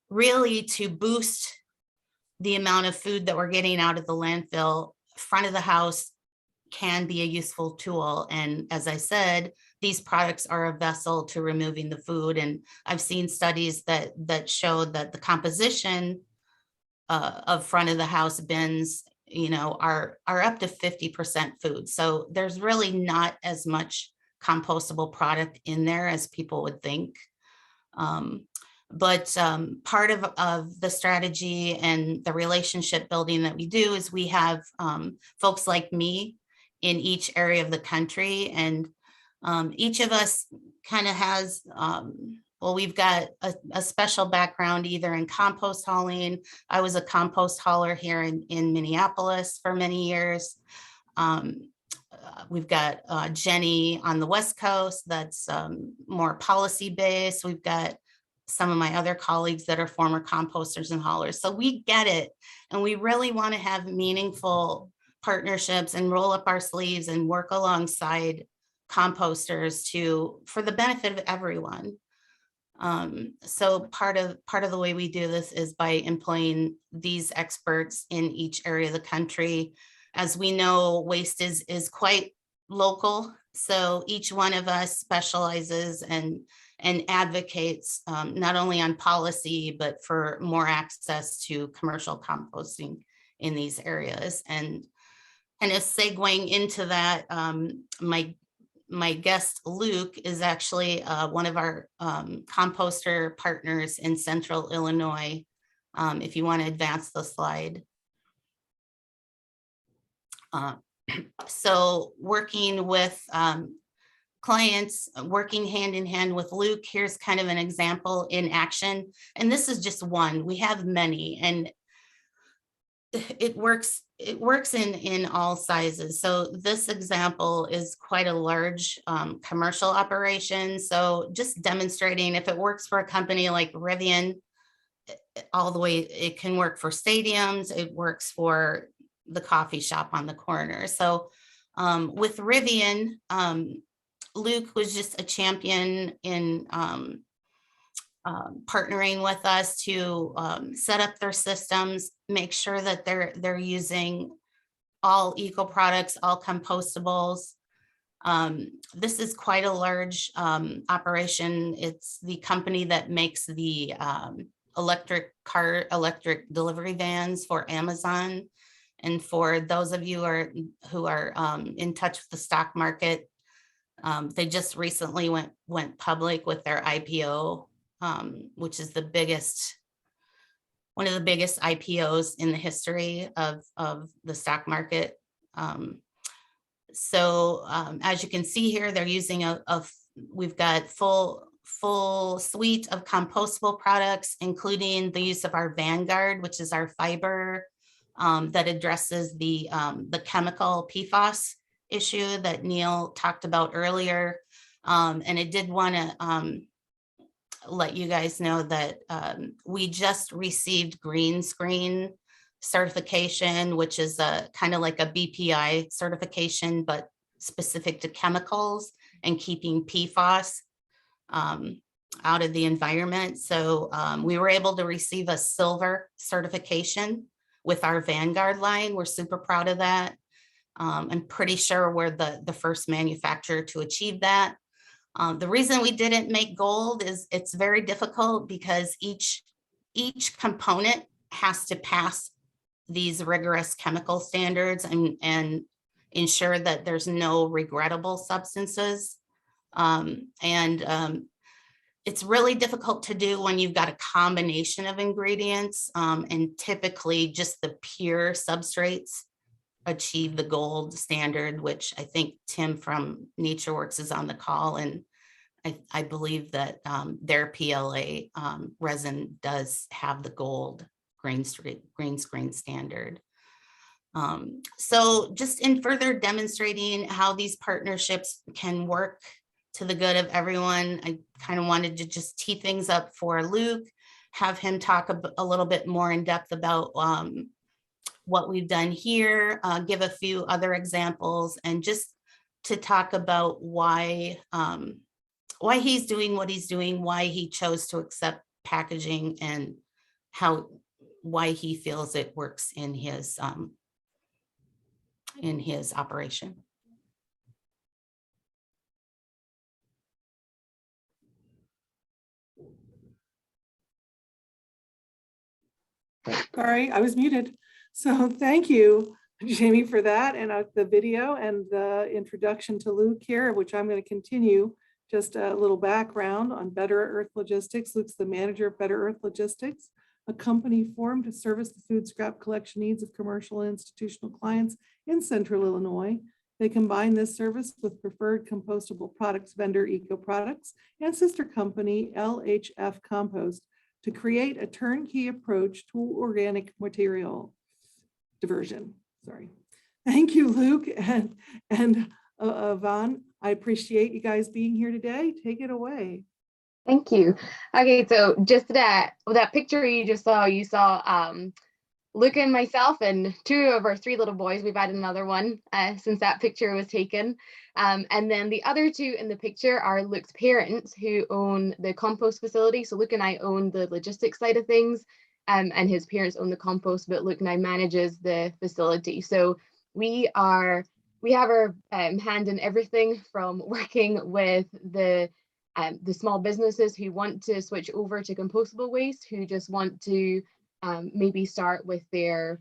really, to boost the amount of food that we're getting out of the landfill, front of the house can be a useful tool. And as I said, these products are a vessel to removing the food. And I've seen studies that show that the composition of front of the house bins, are up to 50% food. So there's really not as much compostable product in there as people would think. But part of the strategy and the relationship building that we do is we have folks like me in each area of the country. And each of us kind of has, we've got a special background either in compost hauling. I was a compost hauler here in Minneapolis for many years. We've got Jenny on the West Coast that's more policy based. We've got some of my other colleagues that are former composters and haulers. So we get it. And we really want to have meaningful partnerships and roll up our sleeves and work alongside composters for the benefit of everyone. So part of the way we do this is by employing these experts in each area of the country. As we know, waste is quite local. So each one of us specializes and advocates not only on policy, but for more access to commercial composting in these areas. And kind of segueing into that, my guest Luke is actually one of our composter partners in Central Illinois. If you want to advance the slide. So working with clients, working hand in hand with Luke, here's kind of an example in action. And this is just one, we have many, and it works in all sizes. So this example is quite a large commercial operation. So just demonstrating if it works for a company like Rivian, all the way, it can work for stadiums, it works for the coffee shop on the corner. So with Rivian, Luke was just a champion in partnering with us to set up their systems, make sure that they're using all eco products, all compostables. This is quite a large operation. It's the company that makes the electric delivery vans for Amazon. And for those of you who are in touch with the stock market, they just recently went public with their IPO, which is one of the biggest IPOs in the history of the stock market. So as you can see here, they're using we've got full suite of compostable products, including the use of our Vanguard, which is our fiber that addresses the chemical PFAS issue that Neil talked about earlier. And I did want to let you guys know that we just received Green Screen certification, which is a kind of like a BPI certification, but specific to chemicals and keeping PFAS out of the environment. So we were able to receive a silver certification with our Vanguard line. We're super proud of that. I'm pretty sure we're the first manufacturer to achieve that. The reason we didn't make gold is it's very difficult because each component has to pass these rigorous chemical standards and ensure that there's no regrettable substances. It's really difficult to do when you've got a combination of ingredients, and typically just the pure substrates achieve the gold standard, which I think Tim from NatureWorks is on the call, and I believe that their PLA resin does have the gold green screen standard. So just in further demonstrating how these partnerships can work to the good of everyone, I kind of wanted to just tee things up for Luke, have him talk a little bit more in depth about what we've done here, give a few other examples, and just to talk about why he's doing what he's doing, why he chose to accept packaging, and why he feels it works in his operation. Sorry, I was muted. So thank you, Jamie, for that, and the video and the introduction to Luke here, which I'm going to continue. Just a little background on Better Earth Logistics. Luke's the manager of Better Earth Logistics, a company formed to service the food scrap collection needs of commercial and institutional clients in Central Illinois. They combine this service with preferred compostable products vendor Eco Products and sister company LHF Compost to create a turnkey approach to organic material diversion. Sorry. Thank you, Luke and Yvonne. I appreciate you guys being here today. Take it away. Thank you. Okay, so just that picture you just saw, Luke and myself and 2 of our 3 little boys. We've added another one since that picture was taken. And then the other 2 in the picture are Luke's parents who own the compost facility. So Luke and I own the logistics side of things, and his parents own the compost, but Luke now manages the facility. So we have our hand in everything from working with the small businesses who want to switch over to compostable waste, who just want to maybe start with their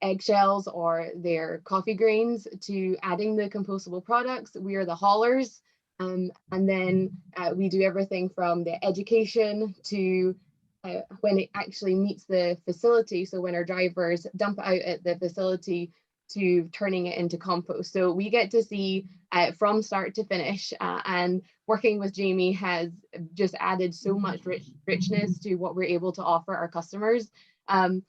eggshells or their coffee grains to adding the compostable products. We are the haulers. And then we do everything from the education to when it actually meets the facility. So when our drivers dump it out at the facility to turning it into compost. So we get to see from start to finish, and working with Jamie has just added so much richness to what we're able to offer our customers. And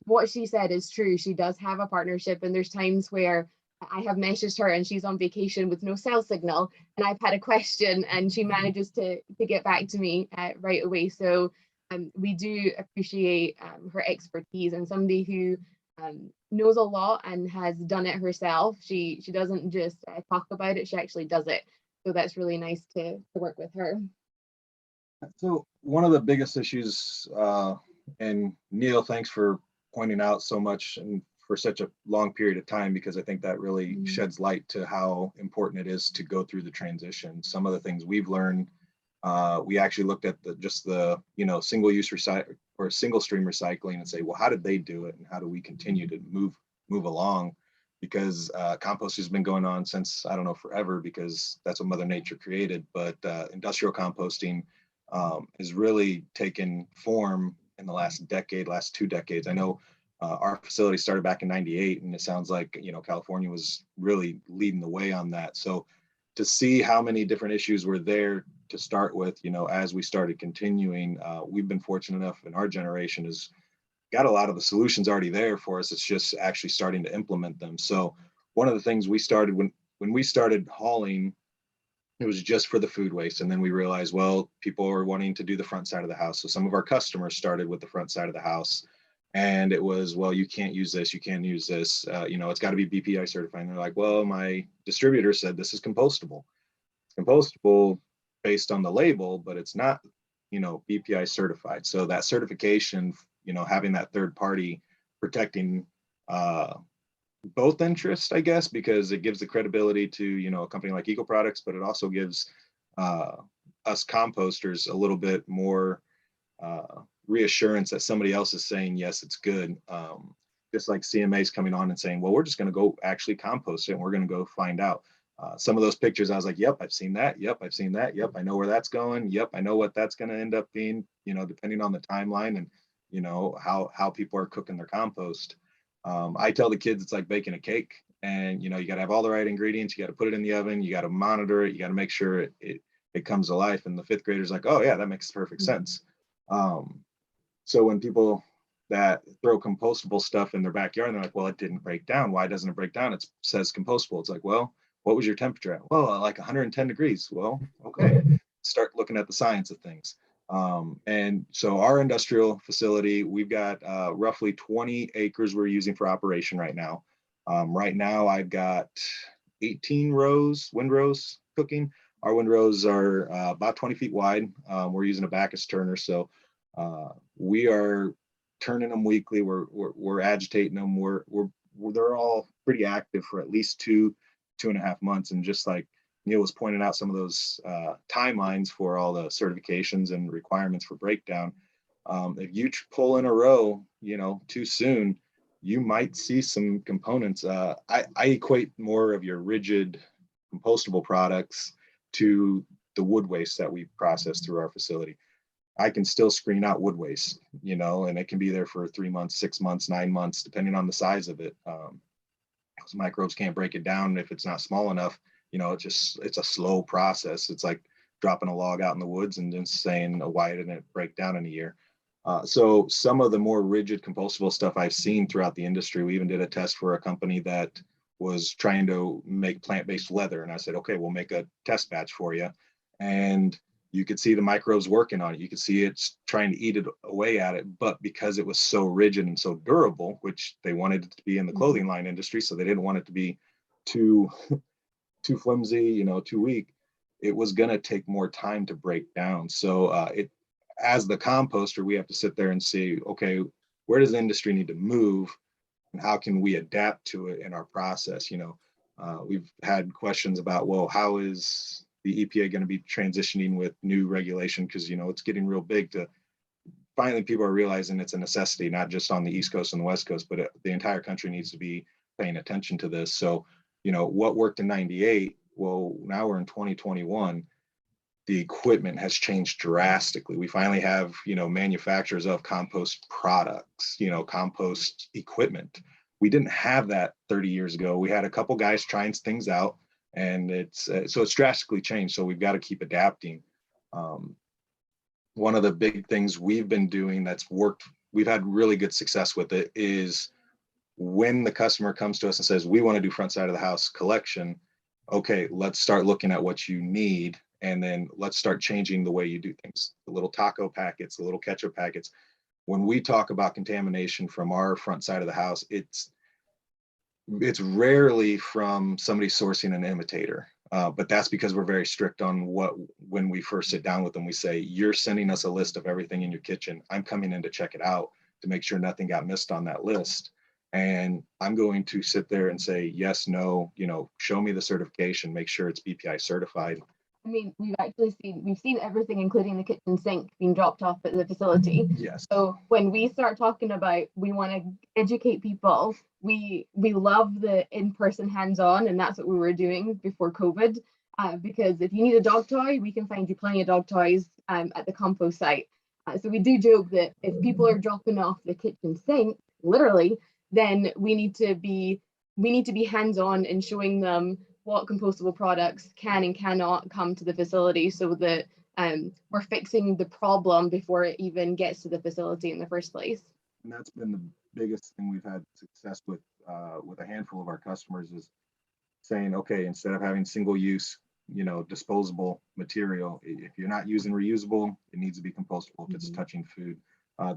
what she said is true. She does have a partnership, and there's times where I have messaged her and she's on vacation with no cell signal, and I've had a question and she manages to get back to me right away. So we do appreciate her expertise, and somebody who knows a lot and has done it herself. She doesn't just talk about it, she actually does it. So that's really nice to work with her. So one of the biggest issues, and Neil, thanks for pointing out so much and for such a long period of time, because I think that really sheds light to how important it is to go through the transition. Some of the things we've learned, we actually looked at the single-use recycle or single stream recycling and say, well, how did they do it, and how do we continue to move along? Because compost has been going on since, I don't know, forever, because that's what Mother Nature created. But industrial composting has really taken form in the last 2 decades. I know our facility started back in '98, and it sounds like California was really leading the way on that. So to see how many different issues were there to start with, as we started continuing, we've been fortunate enough in our generation has got a lot of the solutions already there for us. It's just actually starting to implement them. So one of the things we started when we started hauling, it was just for the food waste. And then we realized, well, people are wanting to do the front side of the house. So some of our customers started with the front side of the house. And it was, well, you can't use this, you can't use this. It's got to be BPI certified. And they're like, well, my distributor said this is compostable. It's compostable based on the label, but it's not, BPI certified. So that certification, having that third party protecting both interests, I guess, because it gives the credibility to, a company like Eco Products, but it also gives us composters a little bit more reassurance that somebody else is saying, yes, it's good. Just like CMA's coming on and saying, well, we're just going to go actually compost it, and we're going to go find out. Some of those pictures, I was like, yep, I've seen that. Yep, I've seen that. Yep, I know where that's going. Yep, I know what that's going to end up being, depending on the timeline and, how people are cooking their compost. I tell the kids it's like baking a cake, and, you got to have all the right ingredients. You got to put it in the oven. You got to monitor it. You got to make sure it comes to life. And the fifth grader's like, oh, yeah, that makes perfect sense. So when people that throw compostable stuff in their backyard, and they're like, well, it didn't break down. Why doesn't it break down? It says compostable. It's like, well, what was your temperature at? Well, like 110 degrees. Well, okay. Start looking at the science of things. And so our industrial facility, we've got roughly 20 acres we're using for operation right now. Right now, I've got 18 windrows cooking. Our windrows are about 20 feet wide. We're using a Bacchus turner. So we are turning them weekly. We're agitating them. They're all pretty active for at least 2.5 months. And just like Neil was pointing out, some of those timelines for all the certifications and requirements for breakdown. If you pull in a row, too soon, you might see some components. I equate more of your rigid compostable products to the wood waste that we process through our facility. I can still screen out wood waste, and it can be there for 3 months, 6 months, 9 months, depending on the size of it. Those microbes can't break it down if it's not small enough. It's a slow process. It's like dropping a log out in the woods and then saying, why didn't it break down in a year? So some of the more rigid compostable stuff I've seen throughout the industry, we even did a test for a company that was trying to make plant-based leather. And I said, okay, we'll make a test batch for you. And you could see the microbes working on it. You could see it's trying to eat it away at it. But because it was so rigid and so durable, which they wanted it to be in the clothing line industry, so they didn't want it to be too flimsy, too weak, it was going to take more time to break down. So as the composter, we have to sit there and see, okay, where does the industry need to move, and how can we adapt to it in our process? We've had questions about, well, how is the EPA going to be transitioning with new regulation? Because, it's getting real big to finally people are realizing it's a necessity, not just on the East Coast and the West Coast, but the entire country needs to be paying attention to this. So, you know, what worked in 98, well, now we're in 2021. The equipment has changed drastically. We finally have, you know, manufacturers of compost products, you know, compost equipment. We didn't have that 30 years ago. We had a couple guys trying things out, and so it's drastically changed. So we've got to keep adapting. One of the big things we've been doing that's worked, we've had really good success with it, is when the customer comes to us and says, we want to do front side of the house collection, okay, let's start looking at what you need. And then let's start changing the way you do things. The little taco packets, the little ketchup packets. When we talk about contamination from our front side of the house, it's rarely from somebody sourcing an imitator. But that's because we're very strict on when we first sit down with them, we say, you're sending us a list of everything in your kitchen. I'm coming in to check it out to make sure nothing got missed on that list. And I'm going to sit there and say, yes, no, you know, show me the certification, make sure it's BPI certified. I mean, we've seen everything, including the kitchen sink, being dropped off at the facility. Yes. So when we start talking about we want to educate people, we love the in-person hands-on, and that's what we were doing before COVID. Because if you need a dog toy, we can find you plenty of dog toys at the compost site. So we do joke that if people are dropping off the kitchen sink, literally, then we need to be hands-on in showing them what compostable products can and cannot come to the facility, so that we're fixing the problem before it even gets to the facility in the first place. And that's been the biggest thing we've had success with a handful of our customers, is saying, okay, instead of having single-use, you know, disposable material, if you're not using reusable, it needs to be compostable if it's touching food.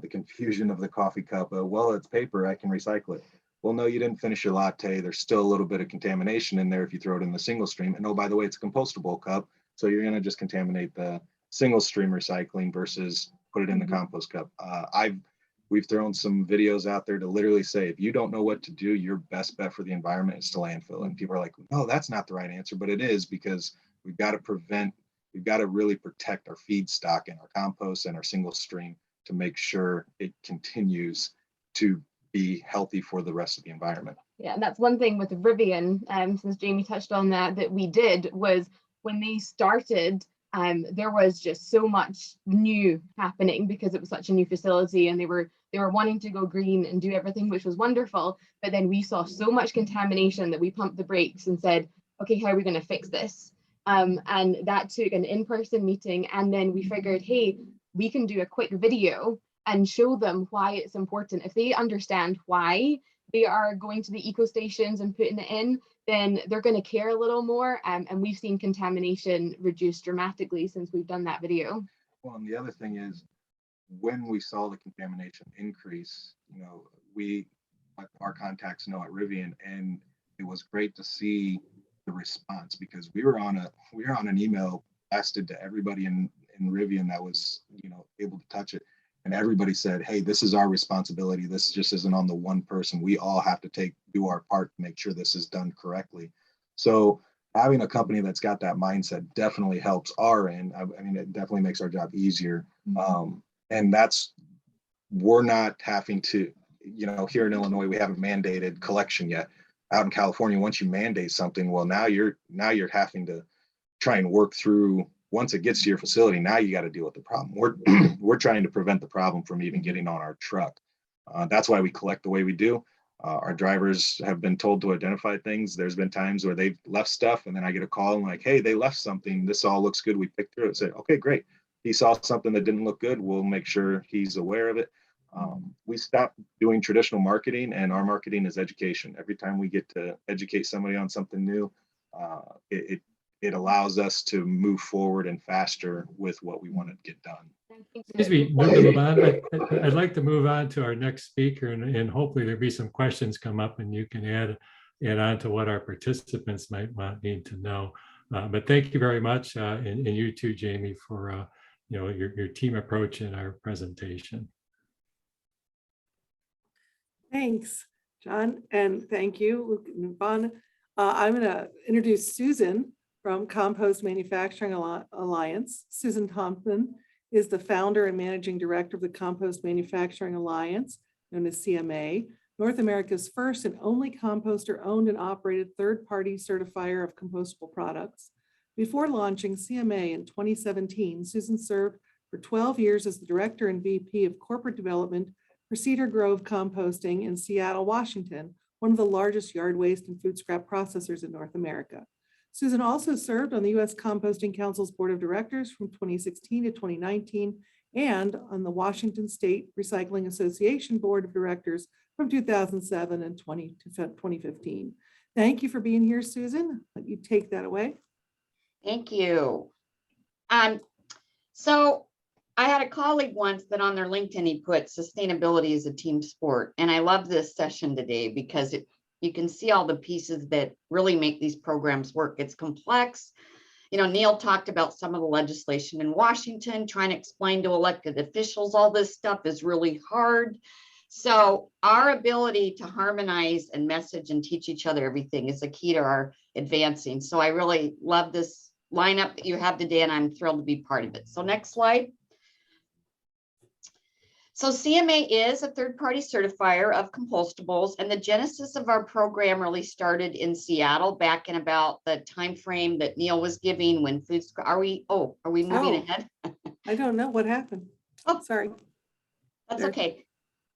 The confusion of the coffee cup, well, it's paper, I can recycle it. Well, no, you didn't finish your latte. There's still a little bit of contamination in there if you throw it in the single stream. And oh, by the way, it's a compostable cup. So you're going to just contaminate the single stream recycling versus put it in the compost cup. We've thrown some videos out there to literally say, if you don't know what to do, your best bet for the environment is to landfill. And people are like, no, that's not the right answer. But it is, because we've got to really protect our feedstock and our compost and our single stream to make sure it continues to be healthy for the rest of the environment. Yeah, and that's one thing with Rivian, since Jamie touched on that we did, was when they started, there was just so much new happening because it was such a new facility, and they were wanting to go green and do everything, which was wonderful. But then we saw so much contamination that we pumped the brakes and said, okay, how are we going to fix this? And that took an in-person meeting, and then we figured, hey, we can do a quick video and show them why it's important. If they understand why they are going to the eco stations and putting it in, then they're going to care a little more. And we've seen contamination reduce dramatically since we've done that video. Well, and the other thing is, when we saw the contamination increase, you know, our contacts know at Rivian, and it was great to see the response, because we were on an email blasted to everybody in Rivian that was, you know, able to touch it. And everybody said, hey, this is our responsibility. This just isn't on the one person. We all have to do our part to make sure this is done correctly. So having a company that's got that mindset definitely helps our end. I mean, it definitely makes our job easier. And we're not having to, you know, here in Illinois, we haven't mandated collection yet. Out in California, once you mandate something, well, now you're having to try and work through. Once it gets to your facility, now you got to deal with the problem. We're trying to prevent the problem from even getting on our truck. That's why we collect the way we do. Our drivers have been told to identify things. There's been times where they've left stuff, and then I get a call and like, hey, they left something. This all looks good. We picked through it. Say, okay, great. He saw something that didn't look good. We'll make sure he's aware of it. We stopped doing traditional marketing, and our marketing is education. Every time we get to educate somebody on something new, it allows us to move forward and faster with what we want to get done. Excuse me, move on. I'd like to move on to our next speaker, and hopefully there'll be some questions come up, and you can add on to what our participants might need to know. But thank you very much, and you too, Jamie, for you know, your team approach in our presentation. Thanks, John, and thank you, Luke and Yvonne. I'm going to introduce Susan from Compost Manufacturing Alliance. Susan Thompson is the founder and managing director of the Compost Manufacturing Alliance, known as CMA, North America's first and only composter owned and operated third-party certifier of compostable products. Before launching CMA in 2017, Susan served for 12 years as the director and VP of corporate development for Cedar Grove Composting in Seattle, Washington, one of the largest yard waste and food scrap processors in North America. Susan also served on the U.S. Composting Council's Board of Directors from 2016 to 2019 and on the Washington State Recycling Association Board of Directors from 2007 and 2015. Thank you for being here, Susan. Let you take that away. Thank you. So I had a colleague once that on their LinkedIn, he put sustainability is a team sport. And I love this session today because you can see all the pieces that really make these programs work. It's complex. You know, Neil talked about some of the legislation in Washington, trying to explain to elected officials, all this stuff is really hard. So our ability to harmonize and message and teach each other everything is a key to our advancing. So I really love this lineup that you have today, and I'm thrilled to be part of it. So next slide. So CMA is a third-party certifier of compostables, and the genesis of our program really started in Seattle back in about the time frame that Neil was giving when food. Are we moving ahead? I don't know what happened. Oh, sorry. That's okay.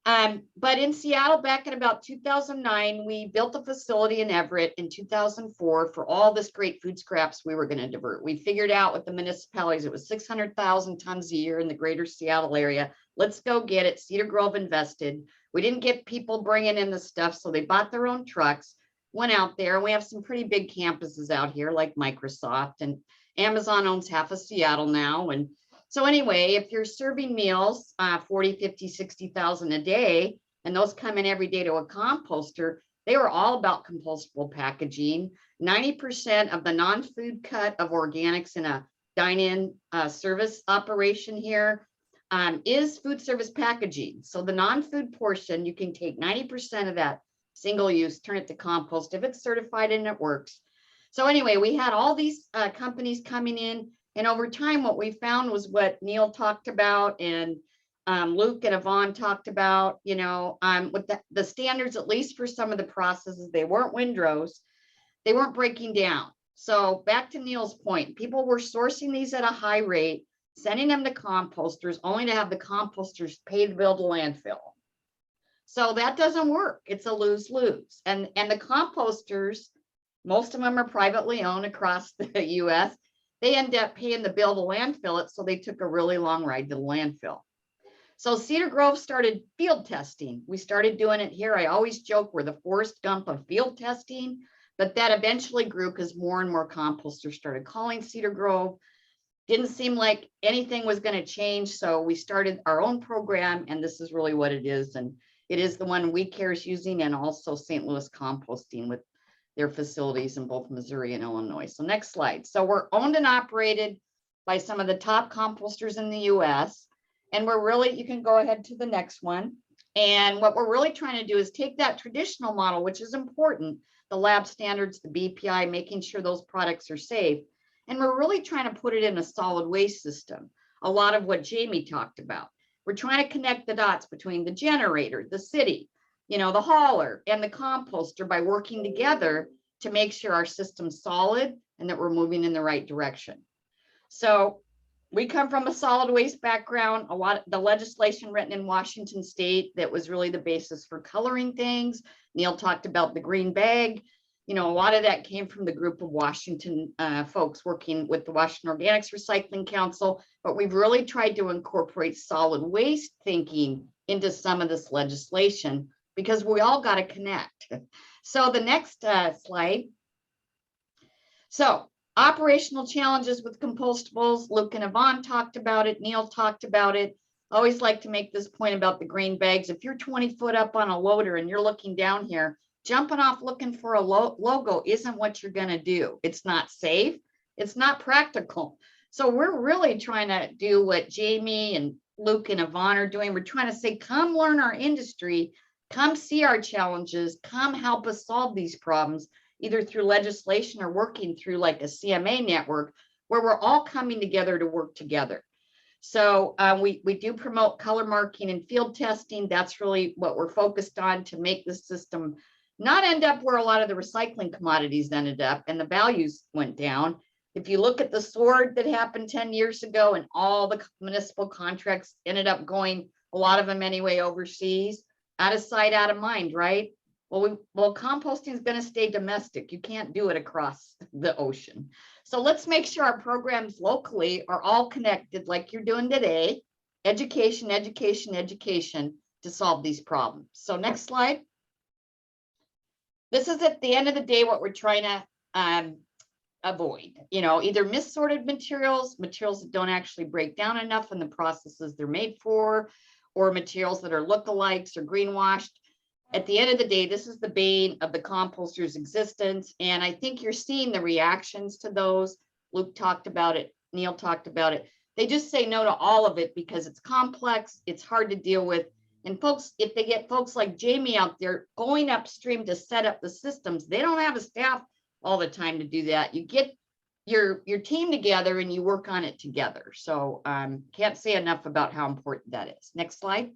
But in Seattle back in about 2009, we built a facility in Everett in 2004 for all this great food scraps we were going to divert. We figured out with the municipalities, it was 600,000 tons a year in the greater Seattle area. Let's go get it. Cedar Grove invested. We didn't get people bringing in the stuff, so they bought their own trucks, went out there. And we have some pretty big campuses out here like Microsoft, and Amazon owns half of Seattle now. And so anyway, if you're serving meals, 40, 50, 60,000 a day, and those come in every day to a composter, they were all about compostable packaging. 90% of the non-food cut of organics in a dine-in service operation here is food service packaging. So the non-food portion, you can take 90% of that single use, turn it to compost if it's certified and it works. So anyway, we had all these companies coming in. And over time, what we found was what Neil talked about and Luke and Yvonne talked about, you know, with the standards, at least for some of the processes, they weren't Windrows, they weren't breaking down. So back to Neil's point, people were sourcing these at a high rate, sending them to composters, only to have the composters pay to build a landfill. So that doesn't work. It's a lose-lose. And the composters, most of them are privately owned across the US. They end up paying the bill to landfill it, so they took a really long ride to the landfill. So Cedar Grove started field testing. We started doing it here. I always joke we're the Forrest Gump of field testing, but that eventually grew because more and more composters started calling Cedar Grove. Didn't seem like anything was going to change, so we started our own program, and this is really what it is. And it is the one WeCare is using, and also St. Louis Composting with their facilities in both Missouri and Illinois. So next slide. So we're owned and operated by some of the top composters in the US. And we're really, you can go ahead to the next one. And what we're really trying to do is take that traditional model, which is important, the lab standards, the BPI, making sure those products are safe. And we're really trying to put it in a solid waste system. A lot of what Jamie talked about. We're trying to connect the dots between the generator, the city, you know, the hauler and the composter by working together to make sure our system's solid and that we're moving in the right direction. So we come from a solid waste background. A lot of the legislation written in Washington state that was really the basis for coloring things. Neil talked about the green bag. You know, a lot of that came from the group of Washington folks working with the Washington Organics Recycling Council, but we've really tried to incorporate solid waste thinking into some of this legislation, because we all got to connect. So the next slide. So operational challenges with compostables. Luke and Yvonne talked about it. Neil talked about it. I always like to make this point about the green bags. If you're 20 foot up on a loader and you're looking down here, jumping off looking for a logo isn't what you're going to do. It's not safe. It's not practical. So we're really trying to do what Jamie and Luke and Yvonne are doing. We're trying to say, come learn our industry. Come see our challenges, come help us solve these problems, either through legislation or working through like a CMA network where we're all coming together to work together. So we do promote color marking and field testing. That's really what we're focused on to make the system not end up where a lot of the recycling commodities ended up and the values went down. If you look at the sword that happened 10 years ago and all the municipal contracts ended up going, a lot of them anyway, overseas, out of sight, out of mind, right? Well, composting is going to stay domestic. You can't do it across the ocean. So let's make sure our programs locally are all connected like you're doing today. Education, education, education to solve these problems. So next slide. This is at the end of the day what we're trying to avoid, you know, either missorted materials, materials that don't actually break down enough in the processes they're made for, or materials that are lookalikes or greenwashed. At the end of the day, this is the bane of the composter's existence. And I think you're seeing the reactions to those. Luke talked about it. Neil talked about it. They just say no to all of it because it's complex. It's hard to deal with. And folks, if they get folks like Jamie out there going upstream to set up the systems, they don't have a staff all the time to do that. You get your team together and you work on it together. So can't say enough about how important that is. Next slide.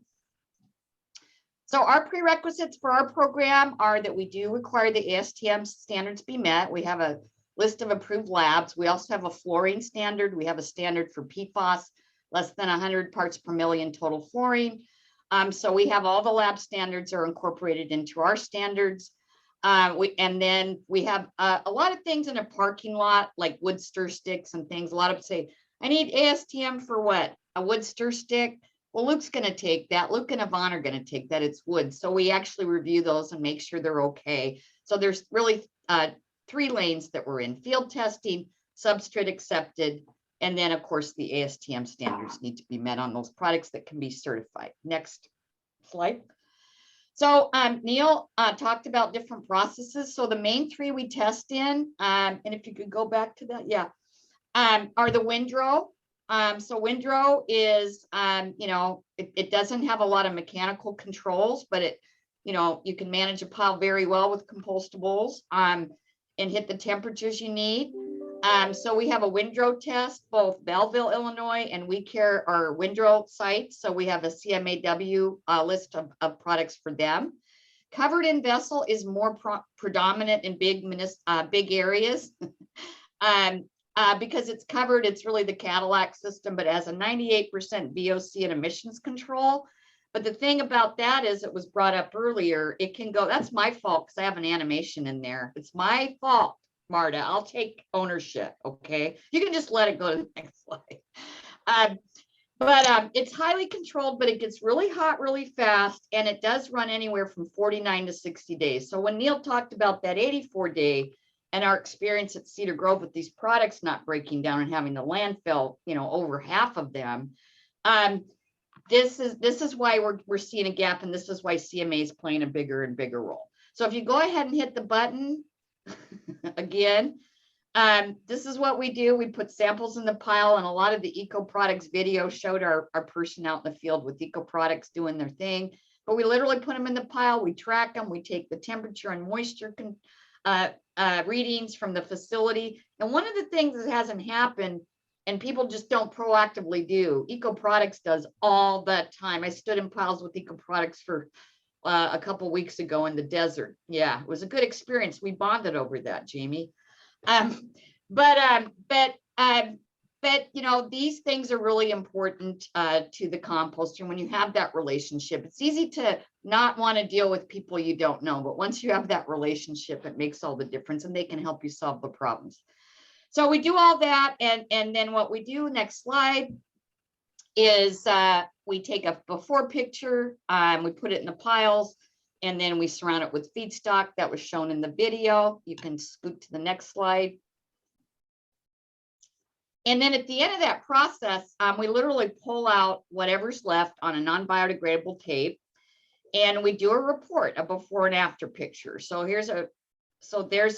So our prerequisites for our program are that we do require the ASTM standards be met. We have a list of approved labs. We also have a fluorine standard. We have a standard for PFAS, less than 100 parts per million total fluorine. So we have all the lab standards are incorporated into our standards. And then we have a lot of things in a parking lot, like wood stir sticks and things. A lot of people say, I need ASTM for what? A wood stir stick? Well, Luke's going to take that. Luke and Yvonne are going to take that. It's wood. So we actually review those and make sure they're okay. So there's really 3 lanes that we're in: field testing, substrate accepted, and then of course the ASTM standards need to be met on those products that can be certified. Next slide. So Neil talked about different processes. So the main 3 we test in, and if you could go back to that, yeah, are the Windrow. So Windrow is, you know, it doesn't have a lot of mechanical controls, but it, you know, you can manage a pile very well with Compostables and hit the temperatures you need. So we have a Windrow test, both Belleville, Illinois, and We Care our Windrow sites. So we have a CMAW list of products for them. Covered in vessel is more predominant in big areas. Because it's covered, it's really the Cadillac system, but it has a 98% VOC and emissions control. But the thing about that is, it was brought up earlier, it can go, that's my fault because I have an animation in there. It's my fault, Marta. I'll take ownership, okay? You can just let it go to the next slide. But it's highly controlled, but it gets really hot really fast, and it does run anywhere from 49 to 60 days. So when Neil talked about that 84-day, and our experience at Cedar Grove with these products not breaking down and having the landfill, you know, over half of them, this is why we're seeing a gap, and this is why CMA is playing a bigger and bigger role. So if you go ahead and hit the button again, this is what we do. We put samples in the pile, and a lot of the eco products video showed our person out in the field with eco products doing their thing. But we literally put them in the pile. We track them. We take the temperature and moisture readings from the facility. And one of the things that hasn't happened, and people just don't proactively do, eco products does all the time. I stood in piles with eco products for a couple of weeks ago in the desert. Yeah, it was a good experience. We bonded over that, Jamie. But you know, these things are really important to the composter. When you have that relationship, it's easy to not want to deal with people you don't know, but once you have that relationship, it makes all the difference, and they can help you solve the problems. So we do all that, and then what we do, next slide, is we take a before picture, we put it in the piles, and then we surround it with feedstock that was shown in the video. You can scoot to the next slide. And then at the end of that process, we literally pull out whatever's left on a non-biodegradable tape, and we do a report, a before and after picture. So there's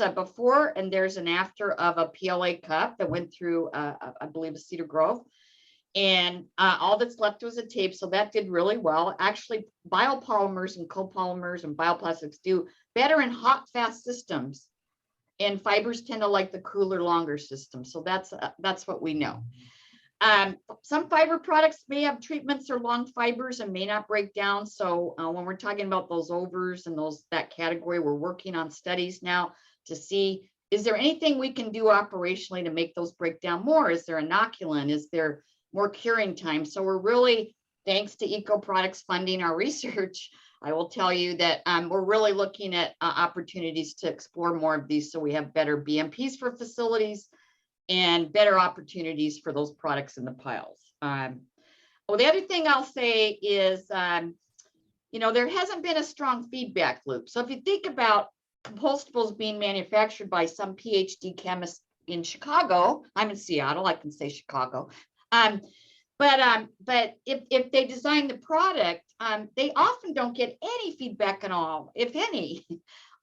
a before and there's an after of a PLA cup that went through, I believe, a Cedar Grove. And all that's left was a tape. So that did really well. Actually, biopolymers and copolymers and bioplastics do better in hot, fast systems. And fibers tend to like the cooler, longer system. So that's what we know. Some fiber products may have treatments or long fibers and may not break down. So when we're talking about those overs and that category, we're working on studies now to see, is there anything we can do operationally to make those break down more? Is there inoculant? Is there more curing time? So we're really, thanks to Eco Products funding our research, I will tell you that we're really looking at opportunities to explore more of these so we have better BMPs for facilities and better opportunities for those products in the piles. Well, the other thing I'll say is, there hasn't been a strong feedback loop. So if you think about compostables being manufactured by some PhD chemists in Chicago, I'm in Seattle, I can say Chicago. But if they design the product, they often don't get any feedback at all, if any,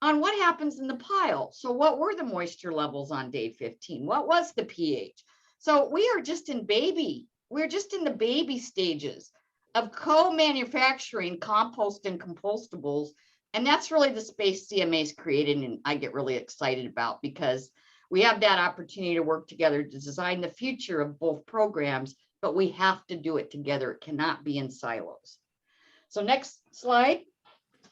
on what happens in the pile. So what were the moisture levels on day 15? What was the pH? So we're just in the baby stages of co-manufacturing compost and compostables. And that's really the space CMA's created, and I get really excited about, because we have that opportunity to work together to design the future of both programs, but we have to do it together. It cannot be in silos. So next slide.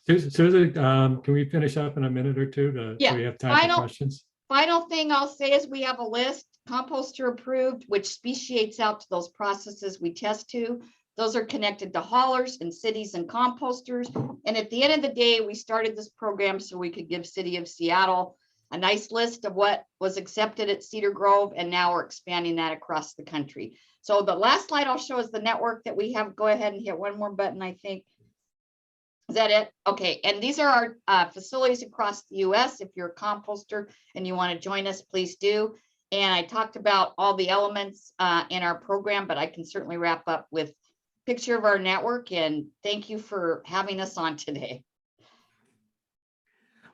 Susan, can we finish up in a minute or two so we have time for questions? Final thing I'll say is we have a list, composter approved, which speciates out to those processes we test to. Those are connected to haulers and cities and composters. And at the end of the day, we started this program so we could give City of Seattle a nice list of what was accepted at Cedar Grove, and now we're expanding that across the country. So the last slide I'll show is the network that we have. Go ahead and hit one more button, I think. Is that it? Okay, and these are our facilities across the US. If you're a composter and you want to join us, please do. And I talked about all the elements in our program, but I can certainly wrap up with a picture of our network. And thank you for having us on today.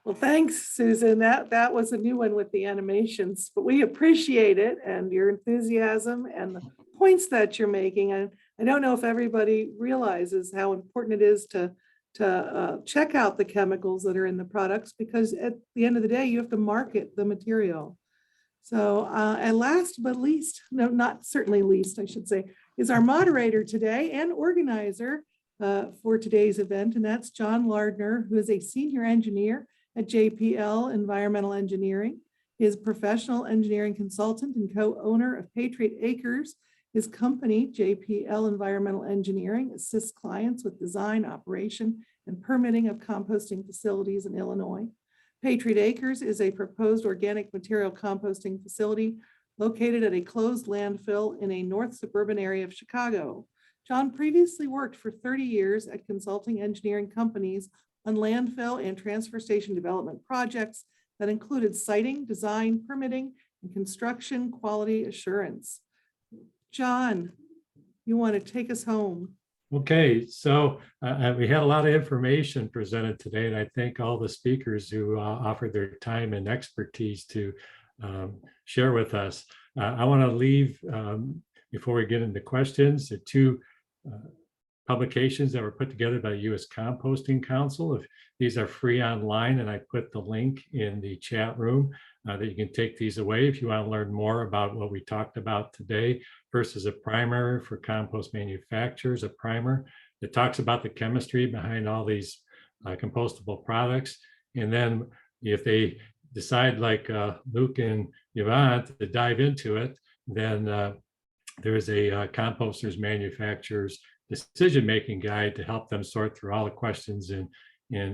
Well, thanks, Susan. That was a new one with the animations, but we appreciate it and your enthusiasm and the points that you're making. And I don't know if everybody realizes how important it is to check out the chemicals that are in the products, because at the end of the day, you have to market the material. So, and last but least, no, not certainly least, I should say, is our moderator today and organizer for today's event, and that's John Lardner, who is a senior engineer at JPL Environmental Engineering. He is a professional engineering consultant and co-owner of Patriot Acres. His company, JPL Environmental Engineering, assists clients with design, operation, and permitting of composting facilities in Illinois. Patriot Acres is a proposed organic material composting facility located at a closed landfill in a north suburban area of Chicago. John previously worked for 30 years at consulting engineering companies on landfill and transfer station development projects that included siting, design, permitting, and construction quality assurance. John, you want to take us home? Okay, so we had a lot of information presented today, and I thank all the speakers who offered their time and expertise to share with us. I want to leave, before we get into questions, the two publications that were put together by the U.S. Composting Council. These are free online, and I put the link in the chat room that you can take these away if you want to learn more about what we talked about today. First is a primer for compost manufacturers, a primer that talks about the chemistry behind all these compostable products. And then if they decide, like Luke and Yvonne, to dive into it, then there is a composters manufacturers decision-making guide to help them sort through all the questions and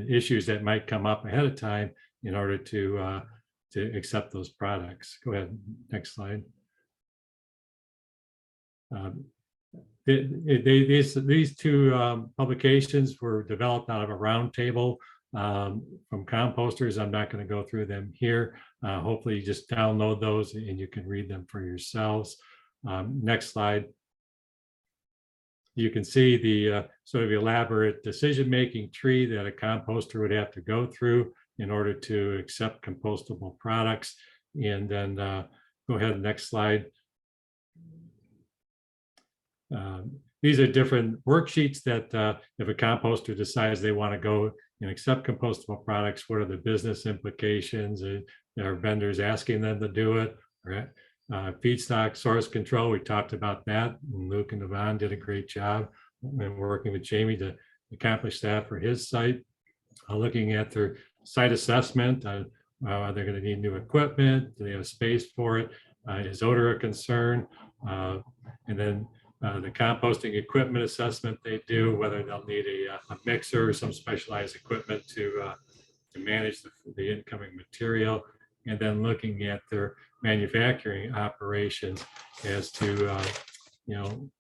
issues that might come up ahead of time in order to accept those products. Go ahead, next slide. These two publications were developed out of a roundtable from composters. I'm not going to go through them here. Hopefully you just download those and you can read them for yourselves. Next slide. You can see the sort of elaborate decision-making tree that a composter would have to go through in order to accept compostable products. And then go ahead, next slide. These are different worksheets that if a composter decides they want to go and accept compostable products, what are the business implications? Are vendors asking them to do it? Right? Feedstock source control, we talked about that. And Luke and Yvonne did a great job and working with Jamie to accomplish that for his site. Looking at their site assessment, are they going to need new equipment? Do they have space for it? Is odor a concern? And then the composting equipment assessment they do, whether they'll need a mixer or some specialized equipment to manage the incoming material. And then looking at their manufacturing operations as to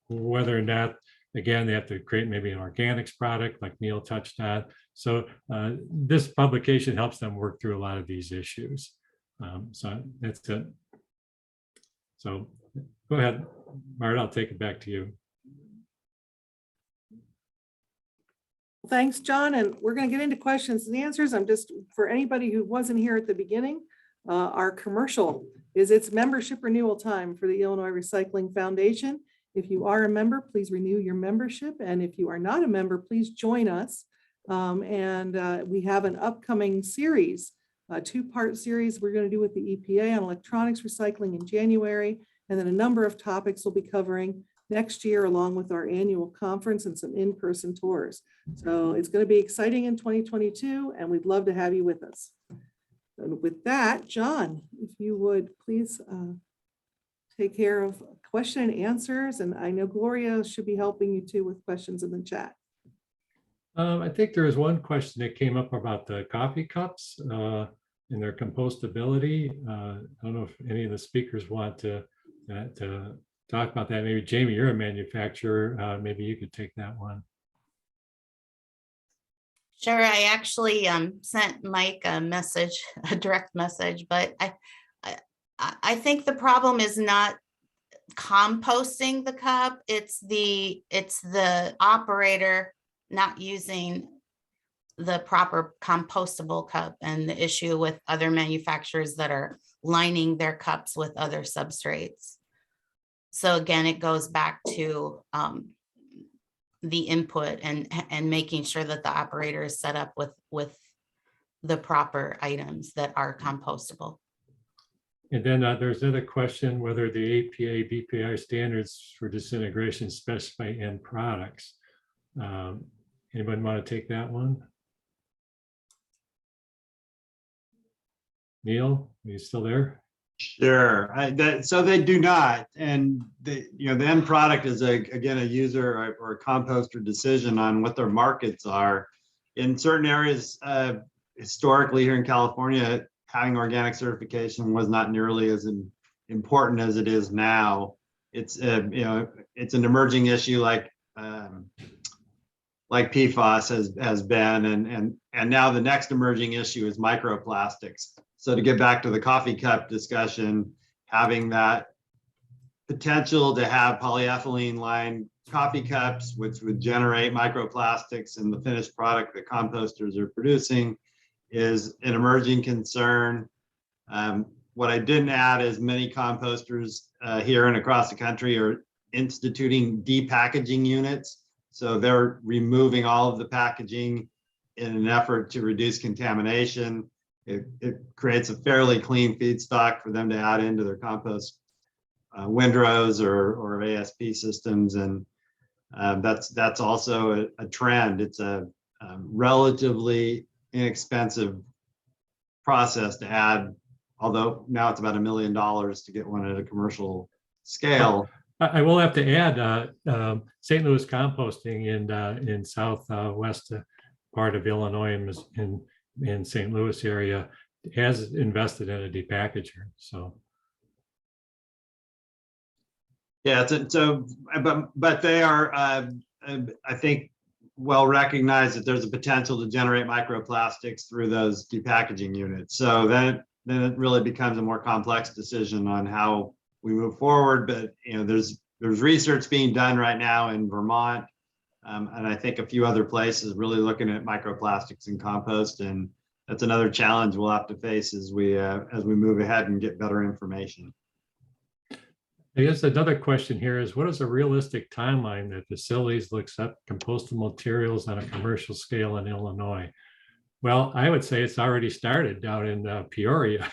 whether or not, again, they have to create maybe an organics product like Neil touched on. So this publication helps them work through a lot of these issues. So that's it. So go ahead, Marta, I'll take it back to you. Thanks, John. And we're going to get into questions and answers. I'm just, for anybody who wasn't here at the beginning, our commercial is its membership renewal time for the Illinois Recycling Foundation. If you are a member, please renew your membership. And if you are not a member, please join us. We have an upcoming series, a two-part series we're going to do with the EPA on electronics recycling in January. And then a number of topics we'll be covering next year, along with our annual conference and some in-person tours. So it's going to be exciting in 2022, and we'd love to have you with us. And with that, John, if you would please take care of question and answers. And I know Gloria should be helping you too with questions in the chat. I think there was one question that came up about the coffee cups and their compostability. I don't know if any of the speakers want to talk about that. Maybe Jamie, you're a manufacturer. Maybe you could take that one. Sure, I actually sent Mike a message, a direct message, but I think the problem is not composting the cup. It's the operator not using the proper compostable cup, and the issue with other manufacturers that are lining their cups with other substrates. So again, it goes back to the input and making sure that the operator is set up with the proper items that are compostable. And then there's another question, whether the APA BPI standards for disintegration specify end products. Anybody want to take that one? Neil, are you still there? Sure. So they do not, and the end product is again a user or a composter decision on what their markets are. In certain areas, historically here in California, having organic certification was not nearly as important as it is now. It's it's an emerging issue like PFAS has been, and now the next emerging issue is microplastics. So to get back to the coffee cup discussion, having that potential to have polyethylene lined coffee cups, which would generate microplastics in the finished product that composters are producing, is an emerging concern. What I didn't add is many composters here and across the country are instituting depackaging units. So they're removing all of the packaging in an effort to reduce contamination. It creates a fairly clean feedstock for them to add into their compost windrows or ASP systems, and that's also a trend. It's a relatively inexpensive process to add, although now it's about $1 million to get one at a commercial scale. I will have to add, St. Louis Composting in southwest part of Illinois and in St. Louis area has invested in a depackager. So yeah, but they are, I think, well recognized that there's a potential to generate microplastics through those depackaging units. So then it really becomes a more complex decision on how we move forward. But there's research being done right now in Vermont, and I think a few other places really looking at microplastics in compost, and that's another challenge we'll have to face as we move ahead and get better information. I guess another question here is, what is a realistic timeline that facilities looks up compostable materials on a commercial scale in Illinois? Well, I would say it's already started down in Peoria.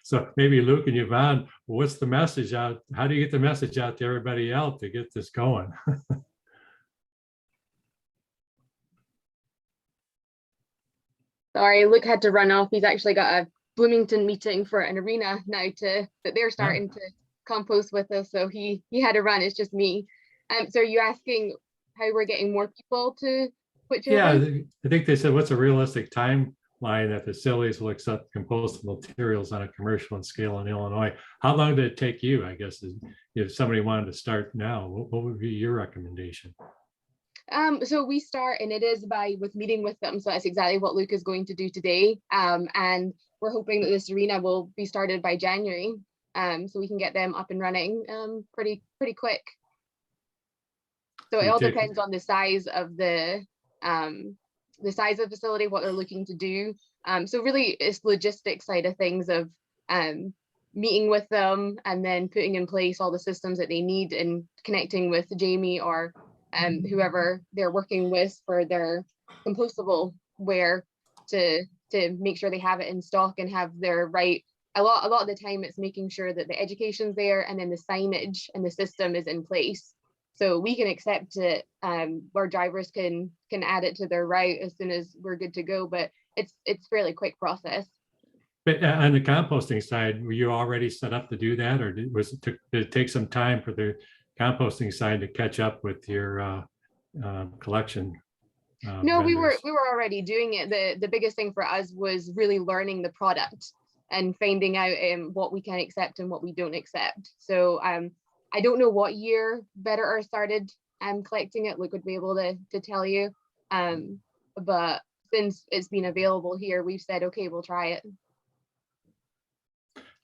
So maybe Luke and Yvonne, what's the message out? How do you get the message out to everybody else to get this going? Sorry, Luke had to run off. He's actually got a Bloomington meeting for an arena now that they're starting to compost with us. So he had to run. It's just me. So are you asking how we're getting more people to switch over? Yeah, I think they said, what's a realistic timeline that facilities will accept compostable materials on a commercial scale in Illinois? How long did it take you, I guess, if somebody wanted to start now? What would be your recommendation? So we start, and it is with meeting with them. So that's exactly what Luke is going to do today. And we're hoping that this arena will be started by January. So we can get them up and running pretty quick. So it all depends on the size of the facility, what they're looking to do. So really it's logistics side of things of meeting with them and then putting in place all the systems that they need and connecting with Jamie or whoever they're working with for their compostable ware to make sure they have it in stock and have their right. A lot of the time it's making sure that the education's there and then the signage and the system is in place. So we can accept it, our drivers can add it to their route as soon as we're good to go, but it's fairly quick process. But on the composting side, were you already set up to do that, or did it take some time for the composting side to catch up with your collection? No, we were already doing it. The biggest thing for us was really learning the product and finding out what we can accept and what we don't accept. So I don't know what year Better Earth started collecting it. Luke would be able to tell you. But since it's been available here, we've said, okay, we'll try it.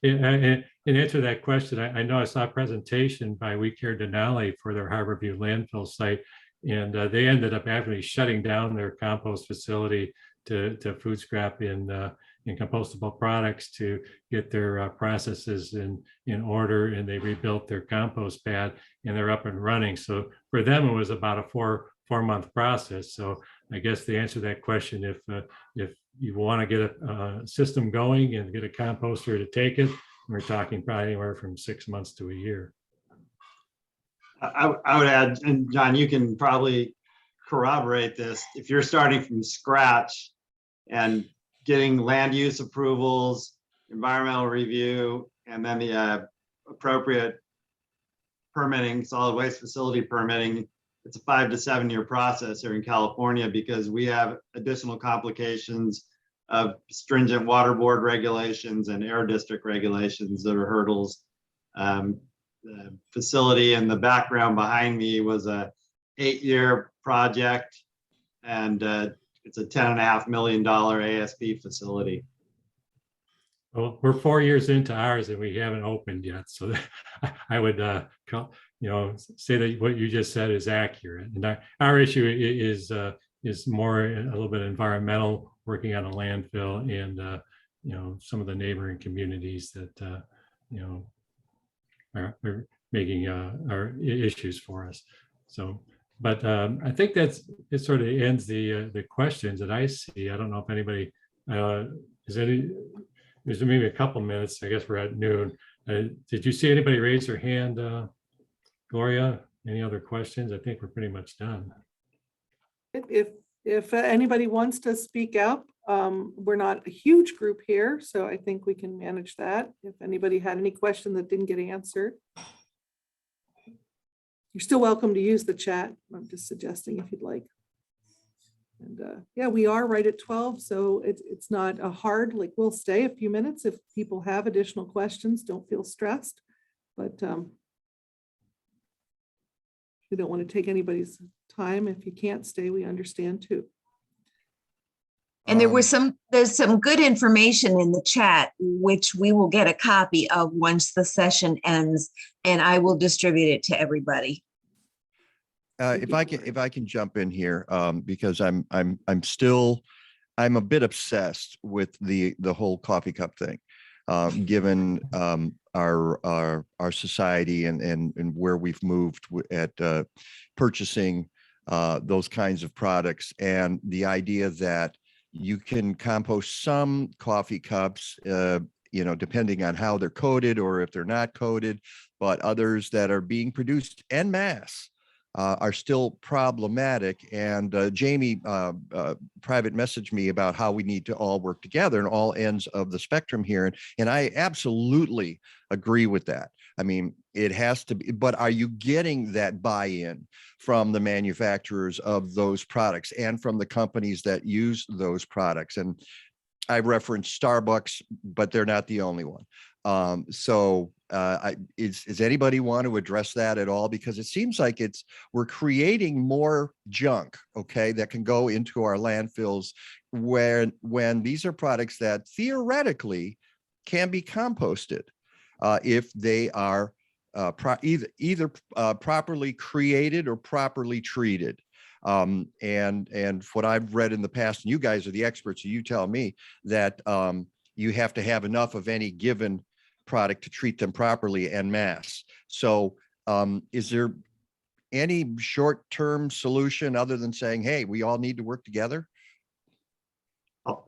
In answer to that question, I know I saw a presentation by We Care Denali for their Harborview landfill site, and they ended up actually shutting down their compost facility to food scrap in compostable products to get their processes in order, and they rebuilt their compost pad and they're up and running. So for them, it was about a four-month process. So I guess the answer to that question, if you want to get a system going and get a composter to take it, we're talking probably anywhere from 6 months to a year. I would add, and John, you can probably corroborate this, if you're starting from scratch and getting land use approvals, environmental review, and then the appropriate permitting, solid waste facility permitting, it's a 5 to 7 year process here in California because we have additional complications of stringent water board regulations and air district regulations that are hurdles. The facility in the background behind me was a 8-year project, and it's a $10.5 million ASP facility. Well, we're 4 years into ours and we haven't opened yet. So I would, say that what you just said is accurate. And our issue is more a little bit environmental, working on a landfill and, some of the neighboring communities that, are making our issues for us. So, but I think it sort of ends the questions that I see. I don't know if anybody, there's maybe a couple minutes. I guess we're at noon. Did you see anybody raise their hand, Gloria? Any other questions? I think we're pretty much done. If anybody wants to speak up, we're not a huge group here, so I think we can manage that. If anybody had any question that didn't get answered, you're still welcome to use the chat. I'm just suggesting if you'd like. And yeah, we are right at 12, so it's not a hard, like we'll stay a few minutes if people have additional questions. Don't feel stressed, but we don't want to take anybody's time. If you can't stay, we understand too. And there's some good information in the chat, which we will get a copy of once the session ends, and I will distribute it to everybody. If I can jump in here, because I'm a bit obsessed with the whole coffee cup thing, given our society and where we've moved at purchasing those kinds of products, and the idea that You can compost some coffee cups, depending on how they're coated or if they're not coated, but others that are being produced en masse are still problematic. And Jamie private messaged me about how we need to all work together in all ends of the spectrum here. And I absolutely agree with that. I mean, it has to be, but are you getting that buy-in from the manufacturers of those products and from the companies that use those products? And I referenced Starbucks, but they're not the only one. Does anybody want to address that at all? Because it seems like we're creating more junk, okay, that can go into our landfills when these are products that theoretically can be composted if they are either properly created or properly treated. And what I've read in the past, and you guys are the experts, so you tell me that you have to have enough of any given product to treat them properly en masse. So is there any short-term solution other than saying, hey, we all need to work together?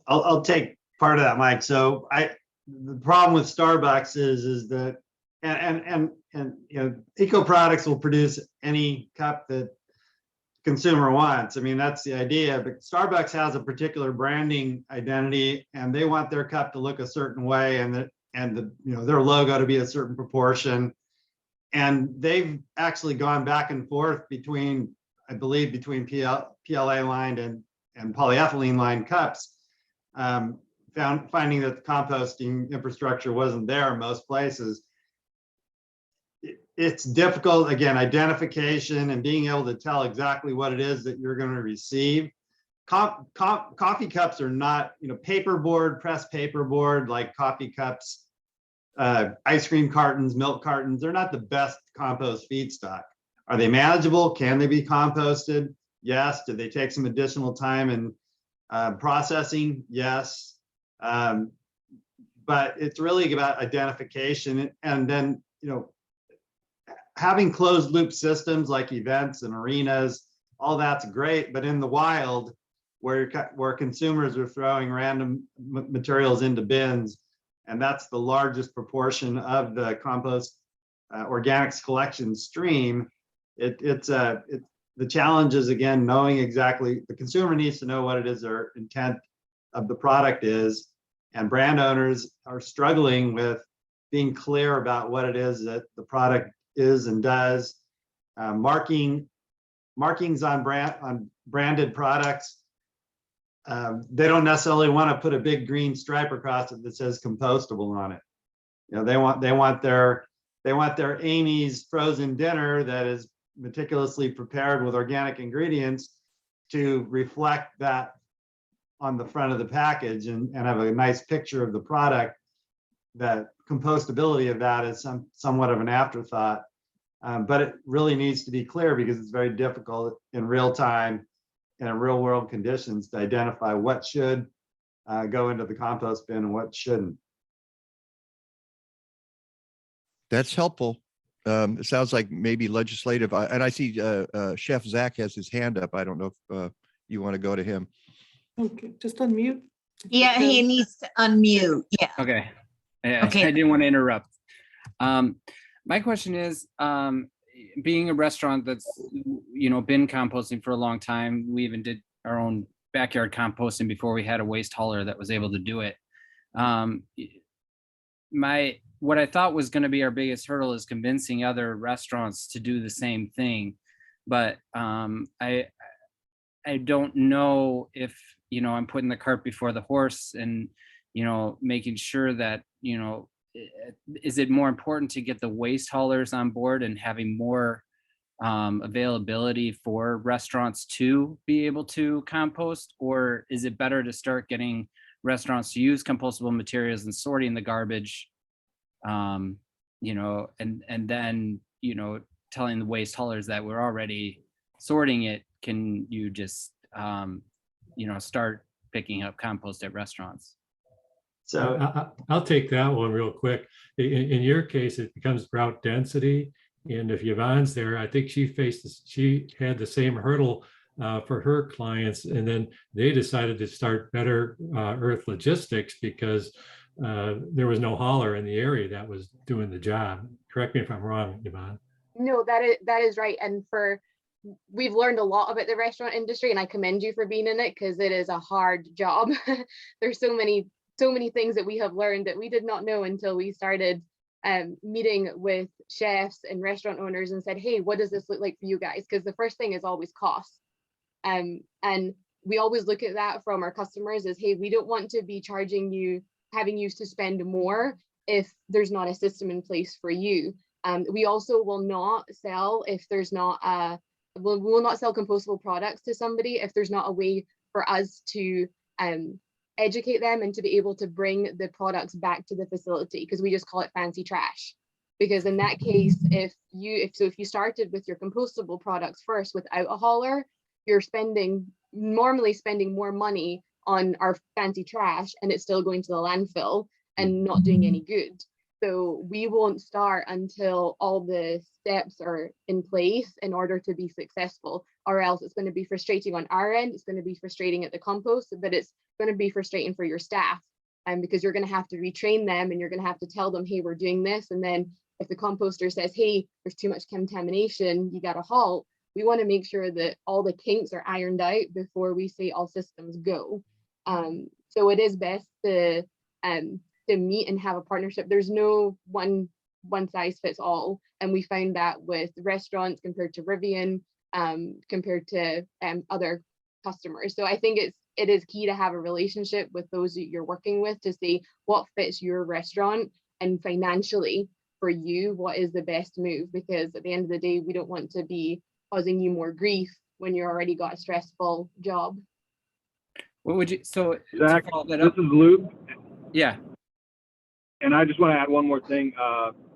I'll take part of that, Mike. So the problem with Starbucks is that, and eco products will produce any cup that consumer wants. I mean, that's the idea, but Starbucks has a particular branding identity and they want their cup to look a certain way and their logo to be a certain proportion. And they've actually gone back and forth between, I believe, between PLA lined and polyethylene lined cups, finding that the composting infrastructure wasn't there in most places. It's difficult, again, identification and being able to tell exactly what it is that you're going to receive. Coffee cups are not, paperboard, pressed paperboard, like coffee cups, ice cream cartons, milk cartons, they're not the best compost feedstock. Are they manageable? Can they be composted? Yes. Do they take some additional time in processing? Yes. But it's really about identification and then, having closed loop systems like events and arenas, all that's great, but in the wild, where consumers are throwing random materials into bins, and that's the largest proportion of the compost organics collection stream, the challenge is, again, knowing exactly, the consumer needs to know what it is their intent of the product is, and brand owners are struggling with being clear about what it is that the product is and does. Markings on branded products, they don't necessarily want to put a big green stripe across it that says compostable on it. They want their Amy's frozen dinner that is meticulously prepared with organic ingredients to reflect that on the front of the package and have a nice picture of the product. That compostability of that is somewhat of an afterthought, but it really needs to be clear because it's very difficult in real time and in real world conditions to identify what should go into the compost bin and what shouldn't. That's helpful. It sounds like maybe legislative, and I see Chef Zach has his hand up. I don't know if you want to go to him. Okay, just unmute. Yeah, he needs to unmute. Yeah. Okay. Okay. I didn't want to interrupt. My question is, being a restaurant that's, been composting for a long time, we even did our own backyard composting before we had a waste hauler that was able to do it. What I thought was going to be our biggest hurdle is convincing other restaurants to do the same thing. But I don't know if, I'm putting the cart before the horse and, making sure that, is it more important to get the waste haulers on board and having more availability for restaurants to be able to compost? Or is it better to start getting restaurants to use compostable materials and sorting the garbage, and then, telling the waste haulers that we're already sorting it, can you just, start picking up compost at restaurants? So I'll take that one real quick. In your case, it becomes route density. And if Yvonne's there, I think she had the same hurdle for her clients. And then they decided to start Better Earth Logistics because there was no hauler in the area that was doing the job. Correct me if I'm wrong, Yvonne. No, that is right. And we've learned a lot about the restaurant industry, and I commend you for being in it because it is a hard job. There's so many things that we have learned that we did not know until we started meeting with chefs and restaurant owners and said, hey, what does this look like for you guys? Because the first thing is always cost. And we always look at that from our customers as, hey, we don't want to be charging you, having you to spend more if there's not a system in place for you. We also will not sell if there's not we will not sell compostable products to somebody if there's not a way for us to educate them and to be able to bring the products back to the facility, because we just call it fancy trash. Because in that case, if you started with your compostable products first without a hauler, you're normally spending more money on our fancy trash, and it's still going to the landfill and not doing any good. So we won't start until all the steps are in place in order to be successful, or else it's going to be frustrating on our end. It's going to be frustrating at the compost, but it's going to be frustrating for your staff, because you're going to have to retrain them, and you're going to have to tell them, hey, we're doing this. And then if the composter says, hey, there's too much contamination, you got to halt. We want to make sure that all the kinks are ironed out before we say all systems go. So it is best to meet and have a partnership. There's no one size fits all. And we find that with restaurants compared to Rivian, compared to other customers. So I think it is key to have a relationship with those that you're working with to see what fits your restaurant, and financially for you, what is the best move? Because at the end of the day, we don't want to be causing you more grief when you already got a stressful job. What would you, so Zach, to follow that this up, is Luke. yeah. And I just want to add one more thing.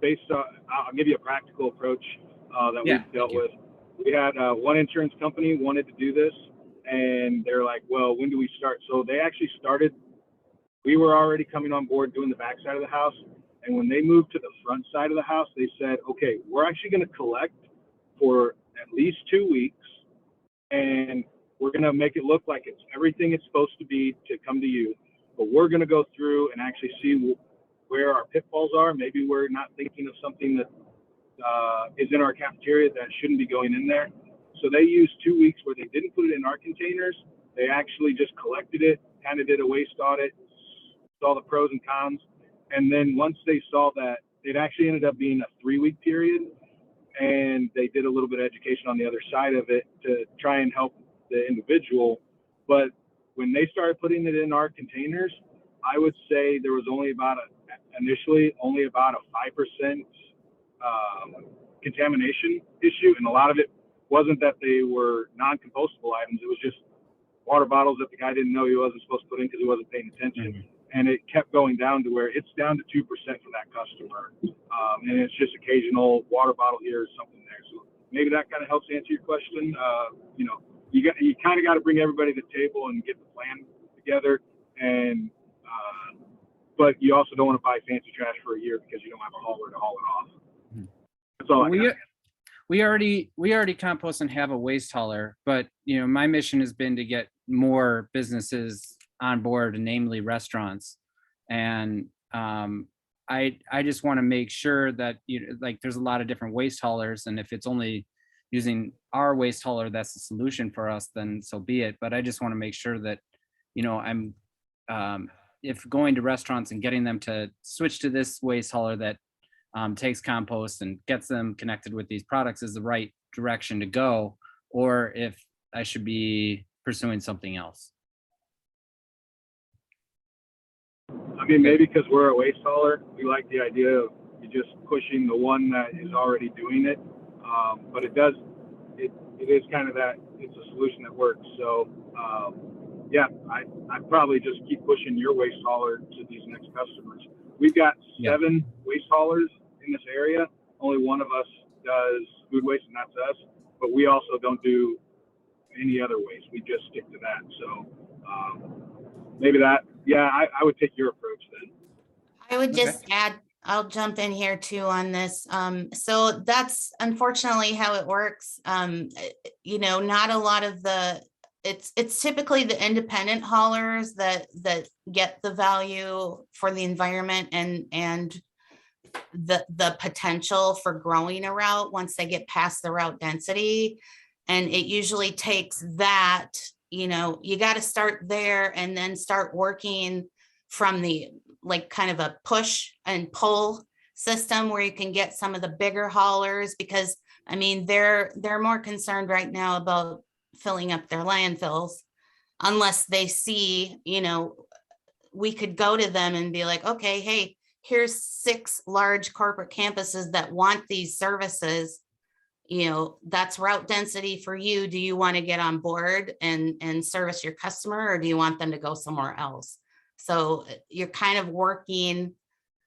Based on, I'll give you a practical approach that we've dealt with. We had one insurance company wanted to do this, and they're like, well, when do we start? So they actually started, we were already coming on board doing the back side of the house. And when they moved to the front side of the house, they said, okay, we're actually going to collect for at least 2 weeks, and we're going to make it look like it's everything it's supposed to be to come to you. But we're going to go through and actually see where our pitfalls are. Maybe we're not thinking of something that is in our cafeteria that shouldn't be going in there. So they used 2 weeks where they didn't put it in our containers. They actually just collected it, kind of did a waste audit, saw the pros and cons. And then once they saw that, it actually ended up being a 3-week period. And they did a little bit of education on the other side of it to try and help the individual. But when they started putting it in our containers, I would say there was initially only about a 5% contamination issue. And a lot of it wasn't that they were non-compostable items. It was just water bottles that the guy didn't know he wasn't supposed to put in because he wasn't paying attention. Mm-hmm. And it kept going down to where it's down to 2% for that customer. And it's just occasional water bottle here or something there. So maybe that kind of helps answer your question. You kind of got to bring everybody to the table and get the plan together. And but you also don't want to buy fancy trash for a year because you don't have a hauler to haul it off. That's all we already compost and have a waste hauler, but my mission has been to get more businesses on board, namely restaurants. And I just want to make sure that there's a lot of different waste haulers, and if it's only using our waste hauler that's the solution for us, then so be it. But I just want to make sure that I'm if going to restaurants and getting them to switch to this waste hauler that takes compost and gets them connected with these products is the right direction to go, or if I should be pursuing something else. I mean, maybe because we're a waste hauler, we like the idea of you just pushing the one that is already doing it. But it is kind of that, it's a solution that works. So yeah, I'd probably just keep pushing your waste hauler to these next customers. We've got 7 waste haulers in this area. Only one of us does food waste, and that's us. But we also don't do any other waste. We just stick to that. So maybe that, yeah, I would take your approach then. I would just add I'll jump in here too on this. So that's unfortunately how it works. You know, not a lot of it's typically the independent haulers that get the value for the environment and the potential for growing a route once they get past the route density. And it usually takes that, you know, you got to start there and then start working from the like kind of a push and pull system where you can get some of the bigger haulers, because I mean, they're more concerned right now about filling up their landfills unless they see, you know, we could go to them and be like, okay, hey, here's 6 large corporate campuses that want these services. You know, that's route density for you. Do you want to get on board and service your customer, or do you want them to go somewhere else? So you're kind of working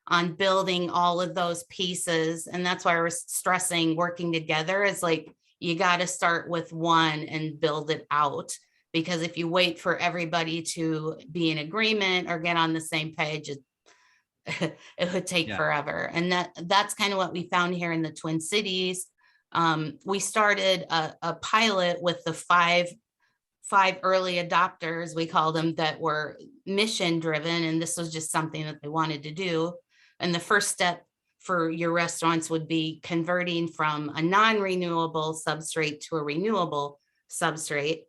on building all of those pieces. And that's why we're stressing working together is like, you got to start with one and build it out. Because if you wait for everybody to be in agreement or get on the same page, it would take forever. And that's kind of what we found here in the Twin Cities. We started a pilot with the five early adopters, we call them, that were mission driven. And this was just something that they wanted to do. And the first step for your restaurants would be converting from a non-renewable substrate to a renewable substrate,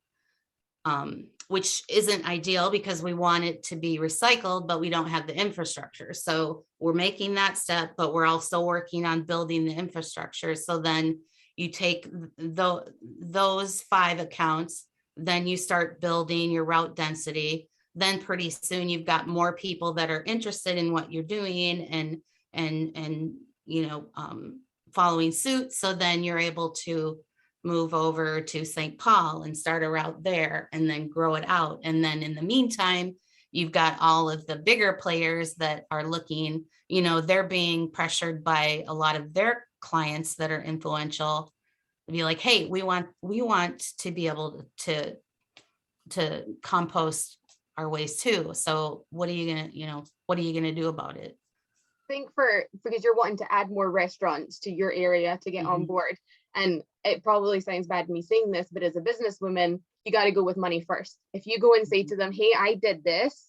which isn't ideal because we want it to be recycled, but we don't have the infrastructure. So we're making that step, but we're also working on building the infrastructure. So then you take those 5 accounts, then you start building your route density. Then pretty soon you've got more people that are interested in what you're doing and you know, following suit. So then you're able to move over to St. Paul and start a route there and then grow it out. And then in the meantime, you've got all of the bigger players that are looking, you know, they're being pressured by a lot of their clients that are influential to be like, hey, we want to be able to compost our waste too. So what are you gonna do about it? I think because you're wanting to add more restaurants to your area to get on board, and it probably sounds bad me saying this, but as a businesswoman, you got to go with money first. If you go and say to them, hey, I did this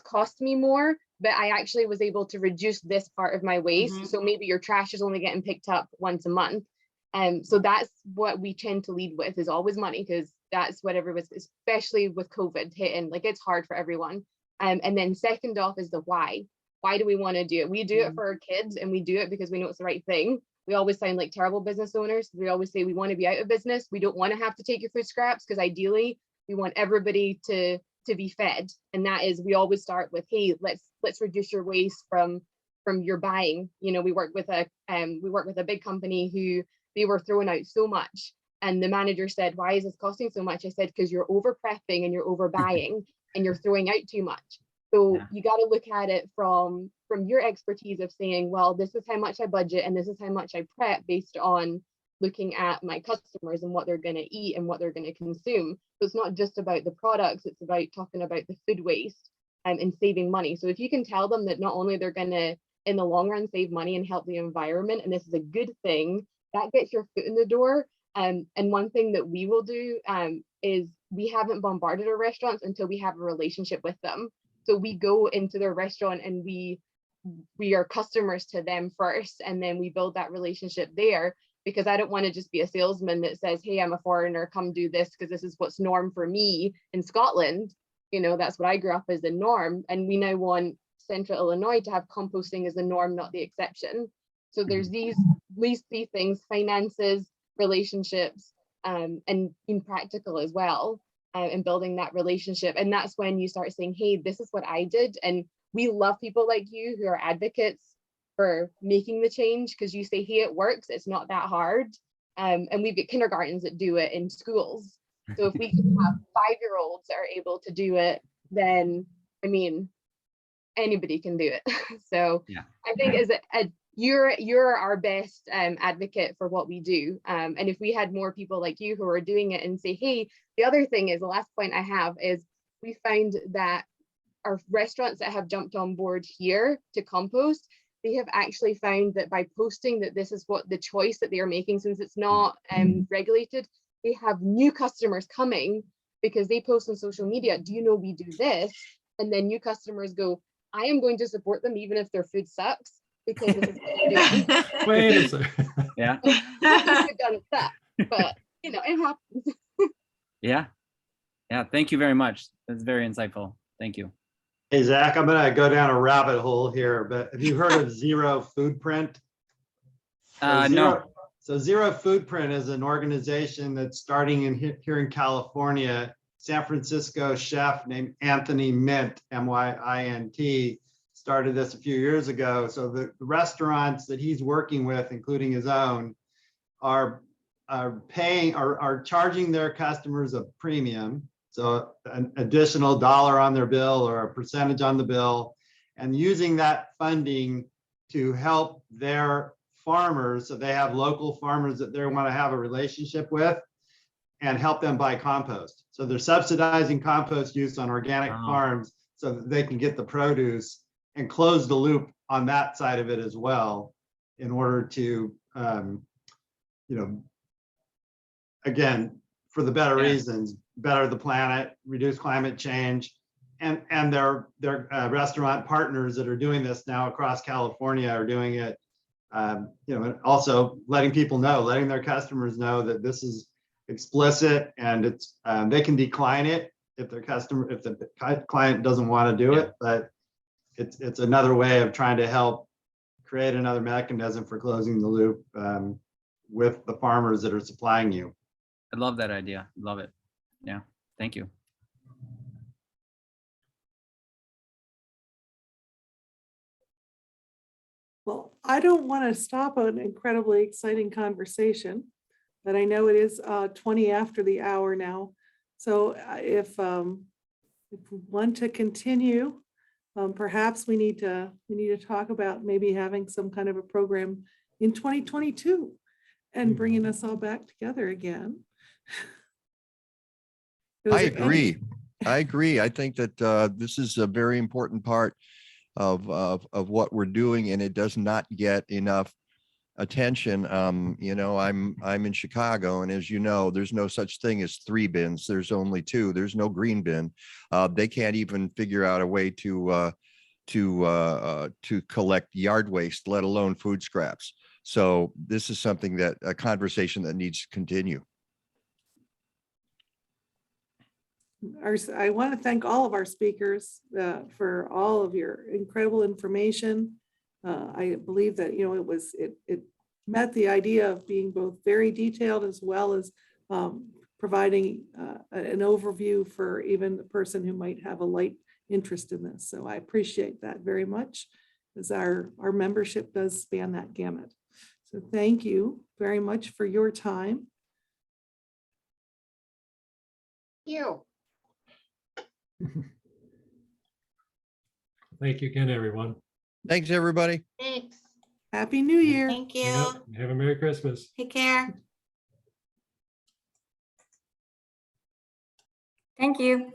cost me more, but I actually was able to reduce this part of my waste. So maybe your trash is only getting picked up once a month. So that's what we tend to lead with, is always money, because that's what everyone's, especially with COVID hitting, like it's hard for everyone. And then second off is the why. Why do we want to do it? We do it for our kids, and we do it because we know it's the right thing. We always sound like terrible business owners. We always say we want to be out of business. We don't want to have to take your food scraps, because ideally we want everybody to be fed. And that is, we always start with, hey, let's reduce your waste from your buying. You know, we work with a big company who they were throwing out so much. And the manager said, why is this costing so much? I said, because you're over prepping and you're over buying and you're throwing out too much. So you got to look at it from your expertise of saying, well, this is how much I budget and this is how much I prep based on looking at my customers and what they're going to eat and what they're going to consume. So it's not just about the products, it's about talking about the food waste and saving money. So if you can tell them that not only they're going to, in the long run, save money and help the environment, and this is a good thing, that gets your foot in the door. And one thing that we will do is we haven't bombarded our restaurants until we have a relationship with them. So we go into their restaurant and we are customers to them first, and then we build that relationship there, because I don't want to just be a salesman that says, hey, I'm a foreigner, come do this because this is what's norm for me in Scotland. You know, that's what I grew up as the norm. And we now want Central Illinois to have composting as the norm, not the exception. So there's these three things: finances, relationships, and being practical as well, and building that relationship. And that's when you start saying, hey, this is what I did. And we love people like you who are advocates for making the change, because you say, hey, it works, it's not that hard. And we've got kindergartens that do it in schools. So if we can have 5-year-olds that are able to do it, then I mean, anybody can do it. So I think you're our best advocate for what we do. And if we had more people like you who are doing it and say, hey, the other thing is, the last point I have is, we find that our restaurants that have jumped on board here to compost, they have actually found that by posting that this is what the choice that they are making, since it's not regulated, they have new customers coming because they post on social media, do you know we do this? And then new customers go, I am going to support them even if their food sucks because this is what they're doing. Wait a second. Yeah. Get done with that. But you know, it happens. Yeah. Yeah. Thank you very much. That's very insightful. Thank you. Hey, Zach, I'm gonna go down a rabbit hole here, but have you heard of Zero Footprint? No. So Zero Footprint is an organization that's starting here in California. San Francisco chef named Anthony Mint, M-Y-I-N-T, started this a few years ago. So the restaurants that he's working with, including his own, are charging their customers a premium. So an additional $1 on their bill or a percentage on the bill, and using that funding to help their farmers. So they have local farmers that they want to have a relationship with and help them buy compost. So they're subsidizing compost use on organic farms so that they can get the produce and close the loop on that side of it as well, in order to, again, for the better reasons, better the planet, reduce climate change, and their restaurant partners that are doing this now across California are doing it. And also letting people know, letting their customers know that this is explicit and it's they can decline it if the client doesn't want to do it, but it's another way of trying to help create another mechanism for closing the loop with the farmers that are supplying you. I love that idea. Love it. Yeah. Thank you. Well, I don't want to stop an incredibly exciting conversation, but I know it is 20 after the hour now. So if we want to continue, perhaps we need to talk about maybe having some kind of a program in 2022 and bringing us all back together again. I agree. I think that this is a very important part of what we're doing, and it does not get enough attention. I'm in Chicago, and as you know, there's no such thing as 3 bins. There's only 2. There's no green bin. They can't even figure out a way to collect yard waste, let alone food scraps. So this is something that a conversation that needs to continue. I want to thank all of our speakers for all of your incredible information. I believe that it met the idea of being both very detailed as well as providing an overview for even the person who might have a light interest in this. So I appreciate that very much, as our membership does span that gamut. So thank you very much for your time. You. Thank you again, everyone. Thanks, everybody. Thanks. Happy New Year. Thank you. Yep. Have a Merry Christmas. Take care. Thank you.